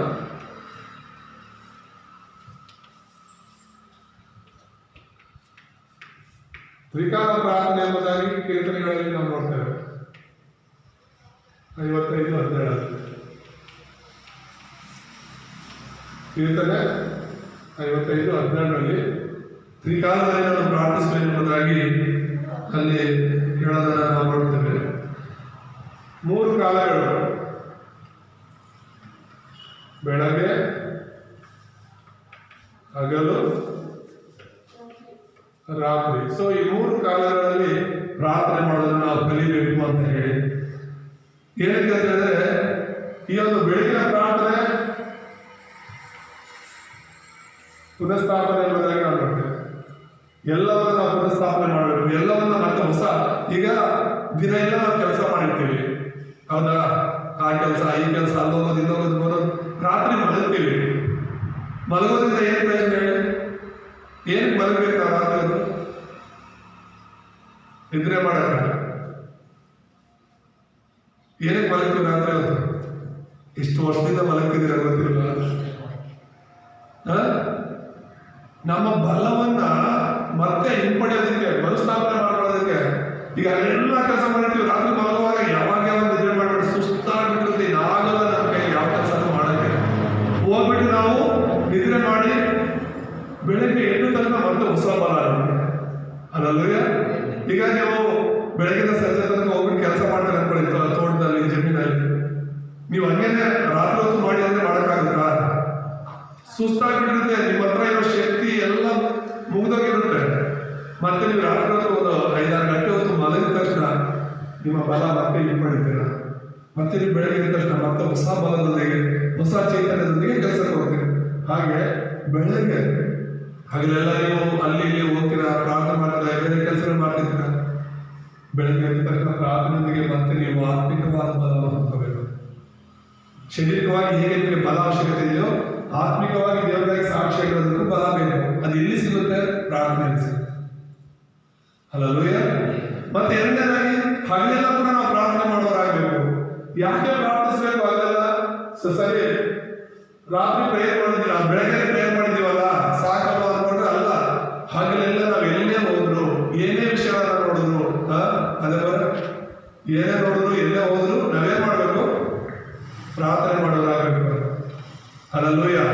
ತ್ರಿಕಾಲ ಪ್ರಾರ್ಥನೆ ಎಂಬುದಾಗಿ ಕೀರ್ತನೆಗಳಲ್ಲಿ ನಾವು ನೋಡ್ತೇವೆ. 55:17 ಕೀರ್ತನೆ 55:17 ತ್ರಿಕಾಲದಲ್ಲಿ ನಾವು ಪ್ರಾರ್ಥಿಸಬೇಕು ಎಂಬುದಾಗಿ ಅಲ್ಲಿ ಹೇಳೋದನ್ನ ನಾವು ನೋಡ್ತೇವೆ. 3 ಕಾಲಗಳು, ಬೆಳಗ್ಗೆ, ಹಗಲು, ರಾತ್ರಿ. ಸೊ ಈ 3 ಕಾಲಗಳಲ್ಲಿ ಪ್ರಾರ್ಥನೆ ಮಾಡೋದನ್ನ ನಾವು ಕಲಿಬೇಕು ಅಂತ ಹೇಳಿ ಏನಕ್ಕೆ ಅಂತ ಹೇಳಿದ್ರೆ, ಈ ಒಂದು ಬೆಳಗಿನ ಪ್ರಾರ್ಥನೆ ಪುನಃಸ್ಥಾಪನೆ ಎಂಬುದಾಗಿ ನಾವು ನೋಡ್ತೇವೆ. ಎಲ್ಲವನ್ನ ನಾವು ಪುನಃಸ್ಥಾಪನೆ ಮಾಡಬೇಕು, ಎಲ್ಲವನ್ನ ಮತ್ತೆ ಹೊಸ. ಈಗ ದಿನ ಎಲ್ಲ ನಾವು ಕೆಲಸ ಮಾಡಿರ್ತೀವಿ, ಹೌದಾ? ಆ ಕೆಲಸ, ಈ ಕೆಲಸ, ಅಲ್ಲೋಗೋದು, ಇಲ್ಲೋಗೋದು, ಬರೋದು. ರಾತ್ರಿ ಮಲಗ್ತೀವಿ. ಮಲಗೋದ್ರಿಂದ ಏನು ಪ್ರಯೋಜನ ಹೇಳಿ? ಏನಕ್ಕೆ ಮಲಗಬೇಕು ನಾವು ರಾತ್ರಿ? ನಿದ್ರೆ ಮಾಡಕ್ಕೆ. ಏನಕ್ಕೆ ಮಲಗ್ತೀವಿ ರಾತ್ರಿ ಹೊತ್ತು? ಇಷ್ಟು ವರ್ಷದಿಂದ ಮಲಗ್ತಿದ್ದೀರ ಗೊತ್ತಿಲ್ಲ. ನಮ್ಮ ಬಲವನ್ನ ಮತ್ತೆ ಹಿಂಪಡೆಯೋದಕ್ಕೆ, ಮರುಸ್ಥಾಪನೆ ಮಾಡೋದಕ್ಕೆ. ಈಗ ಎಲ್ಲ ಕೆಲಸ ಮಾಡಿರ್ತೀವಿ, ರಾತ್ರಿ ಮಲಗುವಾಗ ಯಾವಾಗ ನಿದ್ರೆ ಮಾಡ್ಬಿಟ್ಟು ಸುಸ್ತಾಗ್ಬಿಟ್ಟಿರುತ್ತೆ, ಆಗಲ್ಲ ನಮ್ಮ ಕೈ ಯಾವ ಕೆಲಸ ಮಾಡೋಕ್ಕೆ. ಹೋಗ್ಬಿಟ್ಟು ನಾವು ನಿದ್ರೆ ಮಾಡಿ ಬೆಳಗ್ಗೆ 8 ತನಕ ಮತ್ತೆ ಹೊಸ ಬಲ ಆಗುತ್ತೆ. ಅಲ್ಲಲ್ವೇ? ಈಗ ನೀವು ಬೆಳಗಿನ ಸಂಜೆ ತನಕ ಹೋಗ್ಬಿಟ್ಟು ಕೆಲಸ ಮಾಡ್ತಾರೆ ಅನ್ಕೊಳ್ಳಿ, ತೋಟದಲ್ಲಿ, ಜಮೀನಲ್ಲಿ. ನೀವು ಹಂಗೇನೆ ರಾತ್ರಿ ಹೊತ್ತು ಮಾಡಿ ಅಂದ್ರೆ ಮಾಡೋಕ್ಕಾಗುತ್ತಾ? ಸುಸ್ತಾಗ್ಬಿಟ್ಟಿರುತ್ತೆ, ನಿಮ್ಮ ಹತ್ರ ಇರೋ ಶಕ್ತಿ ಎಲ್ಲ ಮುಗಿದೋಗಿರುತ್ತೆ. ಮತ್ತೆ ನೀವು ರಾತ್ರಿ ಹೊತ್ತು ಒಂದು 5-6 ಗಂಟೆ ಹೊತ್ತು ಮಲಗಿದ ತಕ್ಷಣ ನಿಮ್ಮ ಬಲ ಮತ್ತೆ ಹಿಂಪಡಿತೀರ. ಮತ್ತೆ ನೀವು ಬೆಳಗ್ಗೆ ಎದ್ದ ತಕ್ಷಣ ಮತ್ತೆ ಹೊಸ ಬಲದೊಂದಿಗೆ, ಹೊಸ ಚೈತನ್ಯದೊಂದಿಗೆ ಕೆಲಸಕ್ಕೆ ಹೋಗ್ತೀರಿ. ಹಾಗೆ ಬೆಳಗ್ಗೆ ಹಾಗೆಲ್ಲ ನೀವು ಅಲ್ಲಿ ಇಲ್ಲಿ ಹೋಗ್ತೀರಾ, ಪ್ರಾರ್ಥನೆ ಮಾಡ್ತೀರಾ, ಬೇರೆ ಕೆಲಸಗಳು ಮಾಡ್ತಿರ್ತೀರಾ. ಬೆಳಗ್ಗೆ ಎದ್ದ ತಕ್ಷಣ ಪ್ರಾರ್ಥನೆಯೊಂದಿಗೆ ಮತ್ತೆ ನೀವು ಆತ್ಮಿಕವಾದ ಬಲವನ್ನು ಹೊಂದ್ಕೋಬೇಕು. ಶಾರೀರಿಕವಾಗಿ ಹೇಗೆ ನಿಮಗೆ ಬಲ ಅವಶ್ಯಕತೆ ಇದೆಯೋ, ಆತ್ಮಿಕವಾಗಿ ದೇವರಾಗಿ ಸಾಕ್ಷಿ ಆಗಿರೋದಕ್ಕೂ ಬಲ ಬೇಕು. ಅದು ಎಲ್ಲಿ ಸಿಗುತ್ತೆ? ಪ್ರಾರ್ಥನೆಯಲ್ಲಿ ಸಿಗುತ್ತೆ. ಹಲ್ಲೆಲೂಯಾ. ಮತ್ತೆ ಎರಡನೇದಾಗಿ ಹಗಲೆಲ್ಲ ಕೂಡ ನಾವು ಪ್ರಾರ್ಥನೆ ಮಾಡೋರಾಗಬೇಕು. ಯಾಕೆ ಪ್ರಾರ್ಥಿಸಬೇಕು ಹಗಲೆಲ್ಲ? ಸರಿ, ರಾತ್ರಿ ಪ್ರೇಯರ್ ಮಾಡಿದ್ದೀರಾ, ಬೆಳಗ್ಗೆ ಪ್ರೇಯರ್ ಮಾಡಿದೀವಲ್ಲ, ಸಾಕಲ್ಲ ಅನ್ಕೊಂಡ್ರೆ ಅಲ್ಲ. ಹಗಲೆಲ್ಲ ನಾವು ಎಲ್ಲೇ ಹೋದ್ರು, ಏನೇ ವಿಷಯಗಳನ್ನ ನೋಡಿದ್ರು, ಅದೇ ಏನೇ ನೋಡಿದ್ರು, ಎಲ್ಲೇ ಹೋದ್ರು ನಾವೇನ್ ಮಾಡ್ಬೇಕು? ಪ್ರಾರ್ಥನೆ ಮಾಡೋದಾಗಬೇಕು. ಹಲ್ಲೆಲೂಯಾ.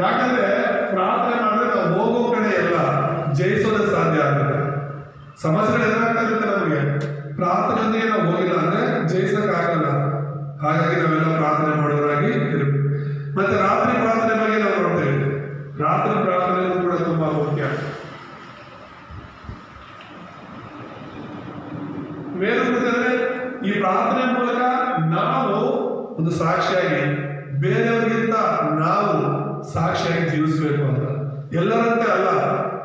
ಯಾಕಂದ್ರೆ ಪ್ರಾರ್ಥನೆ ಮಾಡಿದ್ರೆ ನಾವು ಹೋಗೋ ಕಡೆ ಎಲ್ಲ ಜಯಿಸೋದಕ್ಕೆ ಸಾಧ್ಯ ಆಗುತ್ತೆ. ಸಮಸ್ಯೆಗಳು ಎದುರಾಗ್ತಾ ಇರುತ್ತೆ ನಮಗೆ, ಪ್ರಾರ್ಥನೆಯೊಂದಿಗೆ ನಾವು ಹೋಗಿಲ್ಲ ಅಂದ್ರೆ ಜಯಿಸಕ್ಕಾಗಲ್ಲ. ಹಾಗಾಗಿ ನಾವೆಲ್ಲ ಪ್ರಾರ್ಥನೆ ಮಾಡೋರಾಗಿ ಇರಬೇಕು. ಮತ್ತೆ ರಾತ್ರಿ ಪ್ರಾರ್ಥನೆ ಬಗ್ಗೆ ನಾವು ನೋಡ್ತೇವೆ. ರಾತ್ರಿ ಪ್ರಾರ್ಥನೆ ಕೂಡ ತುಂಬಾ ಮುಖ್ಯ. ಮೇಲುಂದ್ರೆ ಈ ಪ್ರಾರ್ಥನೆ ಮೂಲಕ ನಾವು ಒಂದು ಸಾಕ್ಷಿಯಾಗಿ, ಬೇರೆಯವರಿಗಿಂತ ನಾವು ಸಾಕ್ಷಿಯಾಗಿ ಜೀವಿಸಬೇಕು ಅಂತ. ಎಲ್ಲರಂತೆ ಅಲ್ಲ,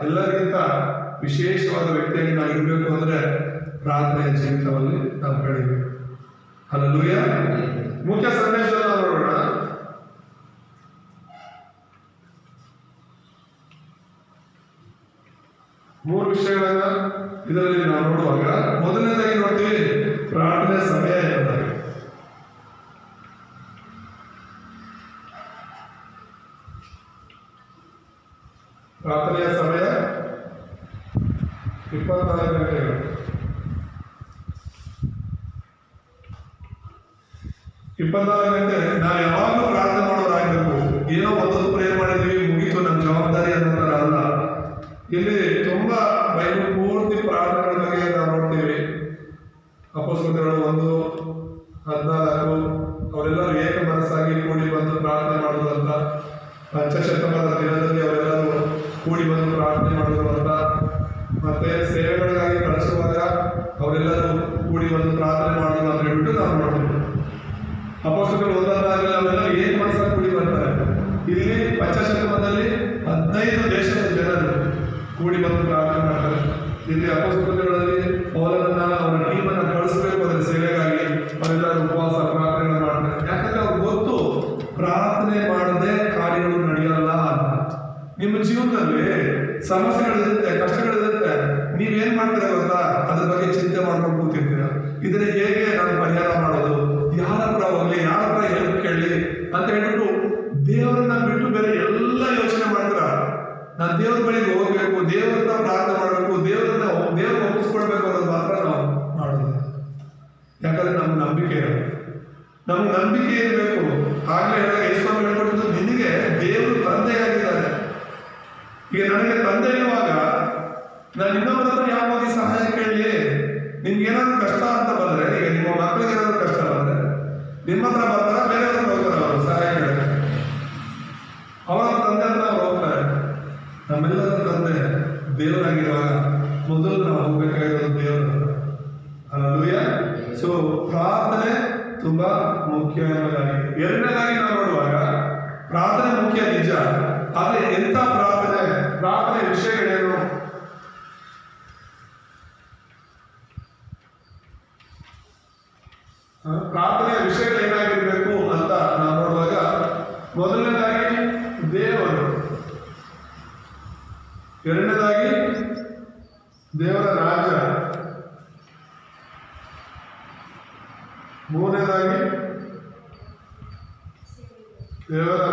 ಎಲ್ಲರಿಗಿಂತ ವಿಶೇಷವಾದ ವ್ಯಕ್ತಿಯಾಗಿ ನಾವು ಇರಬೇಕು ಅಂದ್ರೆ ಪ್ರಾರ್ಥನೆಯ ಜೀವಿತದಲ್ಲಿ ನಾವು ಕಳೀಬೇಕು. ಹಲ್ಲೆಲೂಯಾ. ಮುಖ್ಯ ಸಂದೇಶವನ್ನು ನಾವು ನೋಡೋಣ. ಮೂರು ವಿಷಯಗಳನ್ನ ಇದರಲ್ಲಿ ನಾವು ನೋಡುವಾಗ ಮೊದಲನೇದಾಗಿ ನೋಡ್ತೀವಿ ಪ್ರಾರ್ಥನೆ ಸಮಯ ಎಂಬುದಾಗಿ. ಪ್ರಾರ್ಥನೆಯ ಸಮಯ 24 ಗಂಟೆಗಳು. ನಾವು ಯಾವಾಗಲೂ ಪ್ರಾರ್ಥನೆ ಮಾಡೋದಾಗಬೇಕು. ಏನೋ ಒಂದೊಂದು ಪ್ರೇಯರ್ ಮಾಡಿದ್ವಿ, ಮುಗೀತು, ನಮ್ಮ ಜವಾಬ್ದಾರಿ ಅನ್ನೋದರ ಅಲ್ಲ. ಇಲ್ಲಿ ತುಂಬಾ ಬೈಬಲ್ ಪೂರ್ತಿ ಪ್ರಾರ್ಥನೆಗಳ ಬಗ್ಗೆ ನಾವು ನೋಡ್ತೀವಿ. ಮತ್ತೆ ಸೇವೆಗಳಿಗಾಗಿ ಕಳಿಸುವಾಗ ಅವರೆಲ್ಲರೂ ಕೂಡಿ ಒಂದು ಪ್ರಾರ್ಥನೆ ಮಾಡೋದು ಅಂತ ಹೇಳ್ಬಿಟ್ಟು ನಾವು ನೋಡ್ತೀವಿ. ಅಪೊಸ್ತಲರು ಒಂದೊಂದಾಗಲಿ ಅವರೆಲ್ಲ ಏನ್ ಮನಸ್ಸಾಗಿ ಕೂಡಿ ಬರ್ತಾರೆ. ಇಲ್ಲಿ ಪಂಚಶತಮಾನದಲ್ಲಿ 15 ದೇಶದ ಜನರು ಕೂಡಿ ಬಂದು ಪ್ರಾರ್ಥನೆ ಮಾಡ್ತಾರೆ. ಇಲ್ಲಿ ಅಪೊಸ್ತಲಗಳಲ್ಲಿ ಪೌಲನನ್ನ ಅವರ ಟೀಮನ್ನ ಕಳಿಸಬೇಕು ಅದರ ಸೇವೆಗಾಗಿ ಅವರೆಲ್ಲರೂ ಉಪವಾಸ ಪ್ರಾರ್ಥನೆಗಳು ಮಾಡ್ತಾರೆ. ಯಾಕಂದ್ರೆ ಅವ್ರಿಗೆ ಗೊತ್ತು ಪ್ರಾರ್ಥನೆ ಮಾಡದೆ ಕಾರ್ಯಗಳು ನಡೆಯಲ್ಲ ಅಂತ. ನಿಮ್ಮ ಜೀವನದಲ್ಲಿ ಸಮಸ್ಯೆಗಳಿರುತ್ತೆ, ಕಷ್ಟಗಳಿರುತ್ತೆ, ನೀವೇನ್ ಮಾಡ್ತೀರಾ ಗೊತ್ತಾ? ಅದ್ರ ಬಗ್ಗೆ ಚಿಂತೆ ಮಾಡ್ಕೊಂಡು ಕೂತಿರ್ತೀರ. ಇದನ್ನ ಹೇಗೆ ನಾನು ಪರಿಹಾರ ಮಾಡೋದು, ಯಾರ ಹತ್ರ ಹೋಗ್ಲಿ, ಯಾರ ಹತ್ರ ಹೆಲ್ಪ್ ಕೇಳಲಿ ಅಂತ ಹೇಳ್ಬಿಟ್ಟು ದೇವರನ್ನ ಬಿಟ್ಟು ಬೇರೆ ಎಲ್ಲ ಯೋಚನೆ ಮಾಡ್ತೀರ. ನಾನು ದೇವ್ರ ಬಳಿಗೆ ಹೋಗ್ಬೇಕು, ದೇವ್ರ ಹತ್ರ ಪ್ರಾರ್ಥನೆ ಮಾಡ್ಬೇಕು, ದೇವ್ರನ್ನ ಒಪ್ಪಿಸ್ಕೊಡ್ಬೇಕು ಅನ್ನೋದು ಮಾತ್ರ ನಾವು ಮಾಡೋದು. ಯಾಕಂದ್ರೆ ನಮ್ಗೆ ನಂಬಿಕೆ ಇರಬೇಕು, ನಮ್ಗೆ ನಂಬಿಕೆ ಇರಬೇಕು. ಆಗ್ಲೇ ಯೇಸುಸ್ವಾಮಿ ಹೇಳ್ಕೊಟ್ಟಿದ್ದು, ನಿನಗೆ ದೇವರು ತಂದೆಯಾಗಿದ್ದಾರೆ. ಈಗ ನನಗೆ ತಂದೆ ಇರುವಾಗ ನಾನು ಇನ್ನೊಬ್ಬರ ಹತ್ರ ಯಾವಾಗ ಸಹಾಯ ಕೇಳಲಿ? ನಿಮ್ಗೆ ಏನಾದ್ರು ಕಷ್ಟ ಅಂತ ಬಂದ್ರೆ, ಈಗ ನಿಮ್ಮ ಮಕ್ಕಳಿಗೆ ಏನಾದ್ರು ಕಷ್ಟ ಬಂದ್ರೆ ನಿಮ್ಮ ಹತ್ರ ಬರ್ತಾರ, ಬೇರೆ ಹತ್ರ ಹೋಗ್ತಾರ ಅವರು ಸಹಾಯ ಕೇಳಿದ್ರೆ? ಅವರ ತಂದೆ ಹತ್ರ ಅವ್ರು ಹೋಗ್ತಾರೆ. ನಮ್ಮೆಲ್ಲರ ತಂದೆ ದೇವರಾಗಿರುವಾಗ ಮೊದಲು ನಾವು ಹೋಗ್ಬೇಕಾಗಿರೋದು ದೇವರ ಹತ್ರ. ಹಲ್ಲೆಲೂಯಾ. ಸೊ ಪ್ರಾರ್ಥನೆ ತುಂಬಾ ಮುಖ್ಯವಾಗಿ. ಎರಡನೇದಾಗಿ ನಾವು ನೋಡುವಾಗ ಪ್ರಾರ್ಥನೆ ಮುಖ್ಯ ನಿಜ, ಆದ್ರೆ ಎಂತ ಪ್ರಾರ್ಥನೆ, ಪ್ರಾರ್ಥನೆ ವಿಷಯಗಳೇನು? ಪ್ರಾರ್ಥನೆಯ ವಿಷಯಗಳು ಏನಾಗಿರ್ಬೇಕು ಅಂತ ನಾವು ನೋಡುವಾಗ ಮೊದಲನೇದಾಗಿ ದೇವರು, ಎರಡನೇದಾಗಿ ದೇವರ ರಾಜ್ಯ, ಮೂರನೇದಾಗಿ ದೇವರ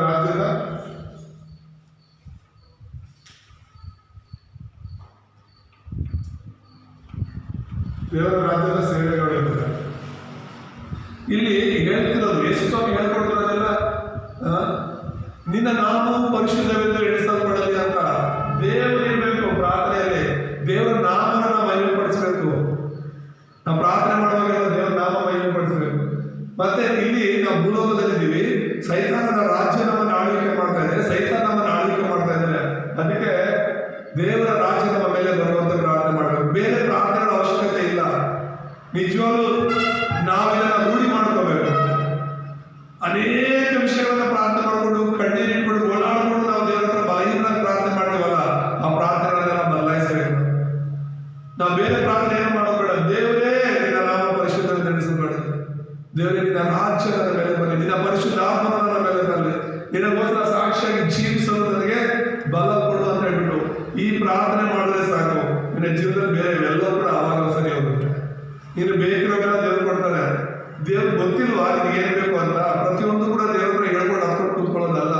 ರಾಜ್ಯದ ಸೇವೆಗಳು ಇರ್ತದೆ. ಇಲ್ಲಿ ಹೇಳ್ತಿರೋದು ಯೇಸುಸ್ವಾಮಿ ಹೇಳ್ಕೊಡ್ತಿರೋದೆಲ್ಲ ನಿನ್ನ ನಾಮವು ಪರಿಶುದ್ಧವೆಂದು ಎಣಿಸಲ್ಪಡಲಿ ಅಂತ. ದೇವರು ಇರಬೇಕು ಪ್ರಾರ್ಥನೆಯಲ್ಲಿ, ದೇವರ ನಾಮನ ನಾವು ಮಹಿಮೆಪಡಿಸಬೇಕು. ನಾವು ಪ್ರಾರ್ಥನೆ ಮಾಡುವಾಗೆಲ್ಲ ದೇವರ ನಾಮ ಮಹಿಮೆಪಡಿಸಬೇಕು. ಮತ್ತೆ ಇಲ್ಲಿ ನಾವು ಭೂಲೋಕದಲ್ಲಿದ್ದೀವಿ, ಸೈತಾನನ ರಾಜ್ಯ ನಮ್ಮನ್ನು ಆಳ್ವಿಕೆ ಮಾಡ್ತಾ ಇದೆ, ಸೈತಾನ ನಮ್ಮನ್ನು ಆಳ್ವಿಕೆ ಮಾಡ್ತಾ ಇದ್ದಾರೆ. ಅದಕ್ಕೆ ದೇವರ ರಾಜ್ಯ ನಮ್ಮ ಮೇಲೆ ಬರುವಂತೆ ಪ್ರಾರ್ಥನೆ ಮಾಡಬೇಕು. ಬೇರೆ ಪ್ರಾರ್ಥನೆಗಳ ಅವಶ್ಯಕತೆ ಇಲ್ಲ. ನಿಜವಾಗ್ಲೂ ನಾವೆಲ್ಲ ರೂಢಿ ಮಾಡ್ಕೋಬೇಕು. ಅನೇಕ ವಿಷಯಗಳನ್ನ ಪ್ರಾರ್ಥನೆ ಮಾಡಿಕೊಂಡು ಕಣ್ಣೀರಿಟ್ಕೊಂಡು ಓಡಾಡ್ಕೊಂಡು ನಾವು ದೇವರ ಹತ್ರ ಬಲಹೀನವಾಗಿ ಪ್ರಾರ್ಥನೆ ಮಾಡ್ತೀವಲ್ಲ, ಆ ಪ್ರಾರ್ಥನೆಗಳನ್ನೆಲ್ಲ ಬದಲಾಯಿಸಬೇಕು. ನಾವು ಬೇರೆ ಪ್ರಾರ್ಥನೆ ಏನು ಮಾಡೋಬೇಡ. ದೇವರೇ ನಿನ್ನ ನಾಮ ಪರಿಶುದ್ಧವೆಂದು ಎಣಿಸಲ್ಪಡಲಿ, ದೇವರೇ ನಿನ್ನ ರಾಜ್ಯ ನನ್ನ ಮೇಲೆ ಬರಲಿ, ನಿನ್ನ ಪರಿಶುದ್ಧ ಆತ್ಮನ ನನ್ನ ಮೇಲೆ ಬರಲಿ, ನಿನಗೋಸ್ಕರ ಸಾಕ್ಷಿಯಾಗಿ ಜೀವಿಸಲು ನನಗೆ ಬಲ ಕೊಡು ಅಂತ ಹೇಳ್ಬಿಟ್ಟು ಈ ಪ್ರಾರ್ಥನೆ ಮಾಡಿದ್ರೆ ಸಾಕು. ನಿನ್ನ ಜೀವನದಲ್ಲಿ ಬೇರೆ ಎಲ್ಲವೂ ಕೂಡ ಆವಾಗ ಸರಿ ಹೋಗುತ್ತೆ. ನೀನು ಬೇಕಿರೋದೆಲ್ಲ ದೇವ್ರು ಕೊಡ್ತಾರೆ. ದೇವ್ರು ಗೊತ್ತಿಲ್ವಾ ನಿನಗೆ ಏನ್ ಬೇಕು ಅಂತ? ಪ್ರತಿಯೊಂದು ಕೂಡ ದೇವ್ರ ಹತ್ರ ಹೇಳ್ಕೊಂಡು ಹತ್ಕೊಂಡು ಕೂತ್ಕೊಳ್ಳೋದಲ್ಲ.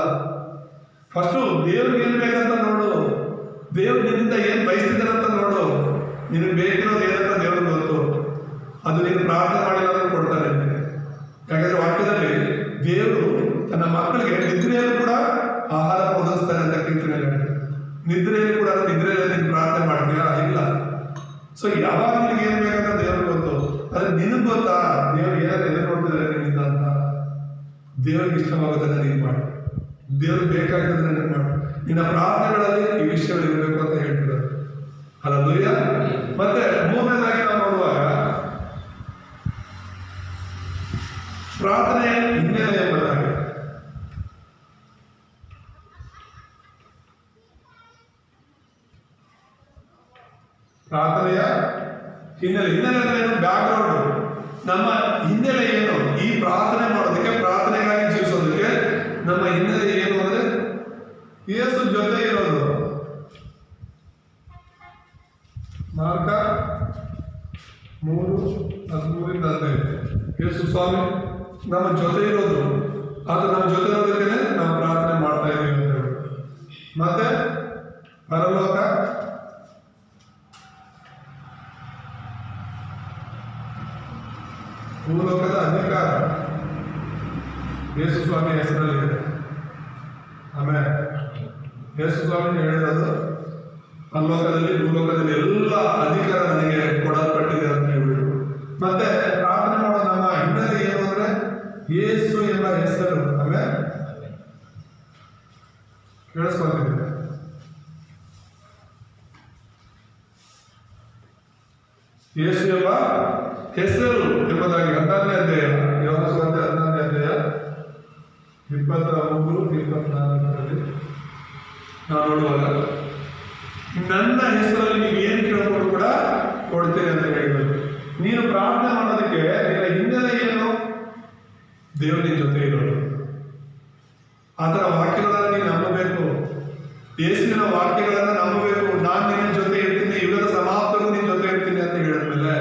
ಫಸ್ಟು ದೇವ್ರಿಗೆ ಏನ್ ಬೇಕಂತ ನೋಡು, ದೇವ್ರು ನಿನ್ನಿಂದ ಏನ್ ಬಯಸ್ತಿದ್ದಾನಂತ ನೋಡು. ನಿನಗೆ ಬೇಕಿರೋದು ಏನಂತ ದೇವ್ರಿಗೆ ಗೊತ್ತು. ಅದು ನೀನು ಪ್ರಾರ್ಥನೆ ಮಾಡಿಲ್ಲ ಕೊಡ್ತಾನೆ ನಿನಗೆ. ಯಾಕಂದ್ರೆ ವಾಕ್ಯದಲ್ಲಿ ದೇವರು ತನ್ನ ಮಕ್ಕಳಿಗೆ ನಿದ್ರೆಯಲ್ಲೂ ಕೂಡ ಆಹಾರ ಒದಗಿಸ್ತಾನೆ ಅಂತ ಕೀರ್ತನೆಯಲ್ಲಿ. ನಿದ್ರೆಯಲ್ಲಿ ಕೂಡ ನಿದ್ರೆಯಲ್ಲಿ ನೀನು ಪ್ರಾರ್ಥನೆ ಮಾಡ್ತೀಯಾ? ಇಲ್ಲ. ಸೊ ಯಾವಾಗ ನಿನಗೆ ಏನ್ ಬೇಕಂತ ದೇವ್ರಿಗೆ ಗೊತ್ತು. ಆದ್ರೆ ನಿನಗೆ ಗೊತ್ತಾ ದೇವ್ರು ಏನಾದ್ರು ಎದುರು ನೋಡ್ತಿದ್ದಾರೆ ನಿನ್ನಿಂದ ಅಂತ? ದೇವ್ರಿಗೆ ಇಷ್ಟವಾಗೋದನ್ನ ನೀನು ಮಾಡು, ದೇವ್ರಿಗೆ ಬೇಕಾಗಿದ್ದನ್ನ ನೀನು ಮಾಡು. ನಿನ್ನ ಪ್ರಾರ್ಥನೆಗಳಲ್ಲಿ ಈ ವಿಷಯಗಳು ಇರಬೇಕು ಅಂತ ಹೇಳ್ತಿದ್ದಾರೆ. ಹಲ್ಲೆಲೂಯಾ. ಮತ್ತೆ ಮೂರನೇದಾಗಿ ನಾವು ನೋಡುವಾಗ ಪ್ರಾರ್ಥನೆ ಹಿನ್ನೆಲೆ ಎಂಬುದಾಗಿ. ಪ್ರಾರ್ಥನೆಯ ಹಿನ್ನೆಲೆ ಅಂದ್ರೆ ಏನು? ಬ್ಯಾಕ್ಗ್ರೌಂಡ್. ನಮ್ಮ ಹಿನ್ನೆಲೆ ಏನು? ಈ ಪ್ರಾರ್ಥನೆ ಮಾಡೋದಕ್ಕೆ, ಪ್ರಾರ್ಥನೆಗಾಗಿ ಜೀವಿಸೋದಕ್ಕೆ ನಮ್ಮ ಹಿನ್ನೆಲೆ ಏನು ಅಂದ್ರೆ ಯೇಸು ಜೊತೆ ಇರೋದು. ಮಾರ್ಕ 3:13-15. ಯೇಸು ಸ್ವಾಮಿ ನಮ್ಮ ಜೊತೆ ಇರೋದು, ಅದು ನಮ್ಮ ಜೊತೆ ಇರೋದಕ್ಕೆ ನಾವು ಪ್ರಾರ್ಥನೆ ಮಾಡ್ತಾ ಇದ್ದೀವಿ ಅಂತ ಹೇಳಿ. ಮತ್ತೆ ಪರಲೋಕ, ಭೂಲೋಕದ ಅಧಿಕಾರ ಯೇಸು ಸ್ವಾಮಿ ಹೆಸರಲ್ಲಿದೆ. ಆಮೇಲೆ ಯೇಸು ಸ್ವಾಮಿ ಹೇಳಿರೋದು ಪರಲೋಕದಲ್ಲಿ ಭೂಲೋಕದಲ್ಲಿ ಎಲ್ಲ ಅಧಿಕಾರ ನನಗೆ ಕೊಡಲ್ಪಟ್ಟಿದೆ ಅಂತ ಹೇಳ್ಬಿಟ್ಟು. ಮತ್ತೆ ಪ್ರಾರ್ಥನೆ ಮಾಡೋ ನಮ್ಮ ಹಿನ್ನೆಲೆ ಏನು ಅಂದ್ರೆ ಯೇಸು ಎಂಬ ಹೆಸರು. ಆಮೇಲೆ ಕೇಳಿಸ್ಕೊಳ್ತಿದ್ದೆ ಯೇಸು ಎಂಬ ಹೆಸರು ಎಂಬುದಾಗಿ 11ನೇ ಅಧ್ಯಾಯ, ಯೋಹಾನ ಸುವಾರ್ತೆ 11ನೇ ಅಧ್ಯಾಯ 23-24 ನಾವು ನೋಡುವಾಗ, ನನ್ನ ಹೆಸರಲ್ಲಿ ನೀವು ಏನು ಕೇಳಿಕೊಂಡು ಕೂಡ ಕೊಡ್ತೇನೆ ಅಂತ ಹೇಳಿದ್ರು. ನೀನು ಪ್ರಾರ್ಥನೆ ಮಾಡೋದಕ್ಕೆ ನಿನ್ನ ಹಿನ್ನೆಲೆ ಏನು? ದೇವರು ನಿನ್ನ ಜೊತೆ ಇರೋದು. ಆತರ ವಾಕ್ಯಗಳನ್ನ ನೀನು ನಂಬಬೇಕು. ಯೇಸುವಿನ ವಾಕ್ಯಗಳನ್ನ ನಂಬಬೇಕು. ನಾನು ನಿನ್ನ ಜೊತೆ ಇರ್ತೀನಿ, ಯುಗದ ಸಮಾಪ್ತಕ್ಕೂ ನಿನ್ನ ಜೊತೆ ಇರ್ತೀನಿ ಅಂತ ಹೇಳಿದ್ಮೇಲೆ,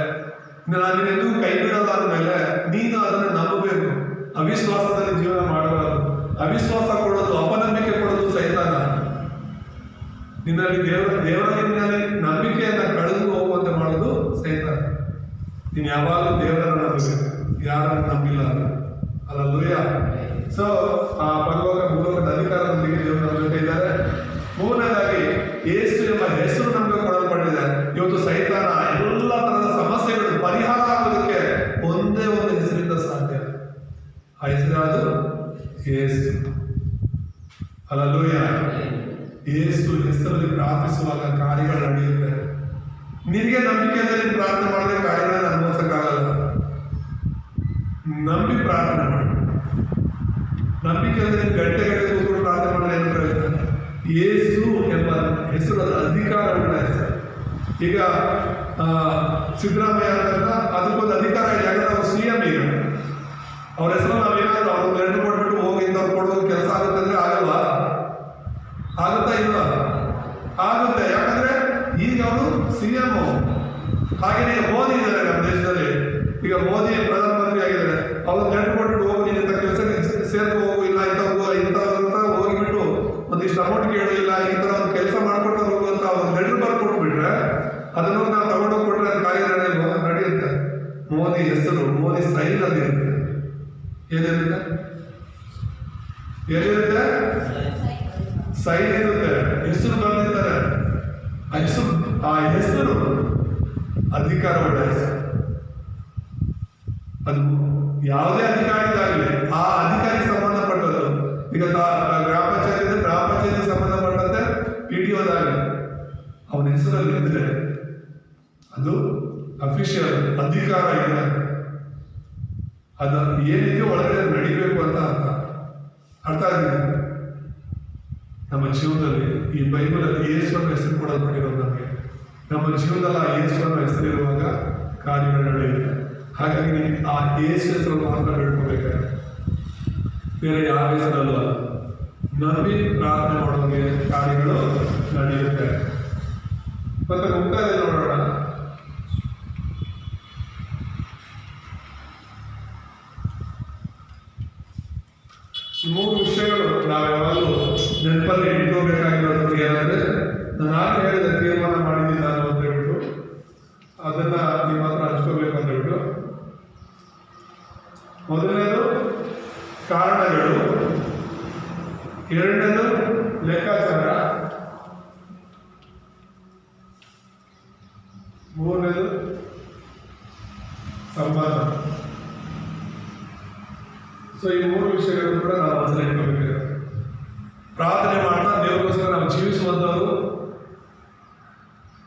ನಾನು ನಿನ್ನೆಂದೂ ಕೈ ಬಿಡೋದಾದ ಮೇಲೆ ನೀನು ಅದನ್ನು ನಂಬಬೇಕು. ಅವಿಶ್ವಾಸದಲ್ಲಿ ಜೀವನ ಮಾಡಬಾರದು. ಅವಿಶ್ವಾಸ ಕೊಡೋದು, ಅಪನಂಬಿಕೆ ಕೊಡೋದು ಸೈತಾನ. ನಿನ್ನಲ್ಲಿ ದೇವರಲ್ಲಿ ನಿನ್ನಲ್ಲಿ ನಂಬಿಕೆಯನ್ನ ಕಳೆದು ಹೋಗುವಂತೆ ಮಾಡೋದು ಸೈತಾನ. ನೀನು ಯಾವಾಗಲೂ ದೇವರನ್ನ ನಂಬಬೇಕು, ಯಾರನ್ನು ನಂಬಿಲ್ಲ ಅಲ್ಲೂಯ. ಸೊ ಆ ಪರಲೋಕ ಭೂಲೋಕದ ಅಧಿಕಾರದೊಂದಿಗೆ ದೇವರು ನಮ್ಮ ಜೊತೆ ಇದ್ದಾರೆ. ಮೂರನೇದಾಗಿ, ಯೇಸು ಎಂಬ ಹೆಸರು ನಮಗೆ ಕೊಡಲ್ಪಟ್ಟಿದೆ. ಇವತ್ತು ಸೈತಾನ ಎಲ್ಲ ತರದ ಸಮಸ್ಯೆಗಳು ಪರಿಹಾರ ಆಗೋದಕ್ಕೆ ಒಂದೇ ಒಂದು ಹೆಸರಿಂದ ಸಾಧ್ಯ. ಆ ಹೆಸರಾದ್ರು ಯೇಸು. ಅಲ್ಲೂಯ. ಯೇಸು ಹೆಸರಲ್ಲಿ ಪ್ರಾರ್ಥಿಸುವಾಗ ಕಾರ್ಯಗಳು ನಡೆಯುತ್ತೆ. ನಿನಗೆ ನಂಬಿಕೆಯಲ್ಲಿ ಪ್ರಾರ್ಥನೆ ಮಾಡಿದ್ರೆ ಕಾರ್ಯಗಳನ್ನು ಅನುಭವಿಸಕ್ಕಾಗಲ್ಲ. ನಂಬಿ ಪ್ರಾರ್ಥನೆ ಮಾಡಿ. ನಂಬಿಕೆಯಲ್ಲಿ ಗಂಟೆ ಕೂತ್ಕೊಂಡು ಪ್ರಾರ್ಥನೆ ಮಾಡಿದ್ರೆ ಏನು ಪ್ರಯೋಜನ? ಯೇಸು ಎಂಬ ಹೆಸರು, ಅದರ ಅಧಿಕಾರವುಳ್ಳ ಹೆಸರು. ಈಗ ಸಿದ್ದರಾಮಯ್ಯ ಅಂತ ಅದಕ್ಕೊಂದು ಅಧಿಕಾರ ಇದೆ. ಯಾಕಂದ್ರೆ ಅವ್ರು CM. ಈಗ ಅವ್ರ ಹೆಸರು ನಾವೇನಾದ್ರು ಅವ್ರು ಲೆಟರ್ ಕೊಟ್ಬಿಟ್ಟು ಹೋಗಿ ಇಂಥವ್ರು ಕೊಡೋದು ಕೆಲಸ ಆಗುತ್ತೆ ಅಂದ್ರೆ ಆಗಲ್ವಾ? ಆಗುತ್ತಾ ಇಲ್ವಾ? ಆಗುತ್ತೆ. ಯಾಕಂದ್ರೆ ಈಗ ಅವರು CM. ಹಾಗೇನೆ ಮೋದಿ ಇದ್ದಾರೆ ನಮ್ಮ ದೇಶದಲ್ಲಿ. ಈಗ ಮೋದಿ ಪ್ರಧಾನಮಂತ್ರಿ ಆಗಿದ್ದಾರೆ. ಅವ್ರು ಲೆಟರ್ ಕೊಟ್ಬಿಟ್ಟು ಹೋಗಿ ನೀನು ಇಂಥ ಕೆಲಸ ಸೇರ್ಕೊ ಹೋಗು, ಇಲ್ಲ ಇಂಥ ಹೋಗಿಬಿಟ್ಟು ಒಂದಿಷ್ಟು ಅಮೌಂಟ್ ಕೇಳು, ಇಲ್ಲ ಈ ಥರ ಒಂದು ಕೆಲಸ ಮಾಡ್ಕೊಟ್ಟು ಹೋಗು ಅಂತ ಅವ್ರು ಲೆಟರ್ ಬರ್ಕೊಟ್ಬಿಟ್ರೆ ಅದನ್ನು ನಾವು ತಗೊಂಡೋಗಿ ಕೊಟ್ಟರೆ ಅದು ಕಾರ್ಯ ನಡೆಯುತ್ತೆ. ಮೋದಿ ಹೆಸರು, ಮೋದಿ ಸೈನ್ ಅದಿರುತ್ತೆ. ಏನಿರುತ್ತೆ? ಏನಿರುತ್ತೆ? ಸೈನ್ ಇರುತ್ತೆ. ಹೆಸರು ಬಂದಿರ್ತಾರೆ. ಆ ಹೆಸರು ಅಧಿಕಾರವುಳ್ಳ ಹೆಸರು. ಅದು ಯಾವುದೇ ಅಧಿಕಾರಿಗಾಗಲಿ ಆ ಅಧಿಕಾರಿಗೆ ಸಂಬಂಧಪಟ್ಟದ್ದು. ಈಗ ಗ್ರಾಮ ಪಂಚಾಯತ್ ಇದ್ರೆ ಗ್ರಾಮ ಪಂಚಾಯತ್ಗೆ ಸಂಬಂಧಪಟ್ಟಂತೆ PTOದಾಗಲಿ ಅವನ ಹೆಸರಲ್ಲಿ ಇದ್ರೆ ಅದು ಅಫಿಷಿಯಲ್ ಅಧಿಕಾರ ಇದೆ. ಅದು ಏನಿದೆ ಒಳಗಡೆ ನಡಿಬೇಕು ಅಂತ ಅರ್ಥ ಆಗಿದೆ. ನಮ್ಮ ಜೀವನದಲ್ಲಿ ಈ ಬೈಬಲಲ್ಲಿ ಯೇಸುವಿನ ಹೆಸರು ಕೊಡಲ್ಪಟ್ಟಿರೋದು ನಮಗೆ. ನಮ್ಮ ಜೀವನದಲ್ಲಿ ಆ ಯೇಸುವಿನ ಹೆಸರಿರುವಾಗ ಕಾರ್ಯಗಳು ನಡೆಯುತ್ತೆ. ಹಾಗಾಗಿ ನೀವು ಆ ಯೇಸು ಹೆಸರು ಮಾತ್ರ ಬೇಡ್ಕೋಬೇಕಾದ್ರೆ, ಬೇರೆ ಯಾವ ಹೆಸರಲ್ಲೂ ಅಲ್ಲ. ನಂಬಿ ಪ್ರಾರ್ಥನೆ ಮಾಡೋರಿಗೆ ಕಾರ್ಯಗಳು ನಡೆಯುತ್ತೆ. ಮತ್ತೆ ಮುಕ್ತಾಯ ನೋಡೋಣ. ಮೂರು ವಿಷಯಗಳು ನಾವು ಯಾವಾಗಲೂ ನೆನಪಲ್ಲಿ ಇಟ್ಕೋಬೇಕಾಗಿರೋದು ಏನಂದ್ರೆ, ನಾನು ಆಗ ಹೇಳಿದ ತೀರ್ಮಾನ ಮಾಡಿದ್ದೀನಿ ನಾನು ಅಂತ ಹೇಳ್ಬಿಟ್ಟು ಅದನ್ನ ನಿಮ್ಮ ಹತ್ರ ಹಂಚ್ಕೋಬೇಕು ಅಂತ ಹೇಳ್ಬಿಟ್ಟು. ಮೊದಲನೇದು ಕಾರಣಗಳು, ಎರಡನೇದು ಲೆಕ್ಕಾಚಾರ, ಮೂರನೇದು ಸಂಬಂಧ. ಸೊ ಈ ಮೂರು ವಿಷಯಗಳು ಕೂಡ ನಾವು ಮನಸ್ಸಲ್ಲಿ ಇಟ್ಕೋಬೇಕಾಗುತ್ತೆ. ಪ್ರಾರ್ಥನೆ ಮಾಡ್ತಾ ದೇವರಿಗೋಸ್ಕರ ನಾವು ಜೀವಿಸುವಂಥವ್ರು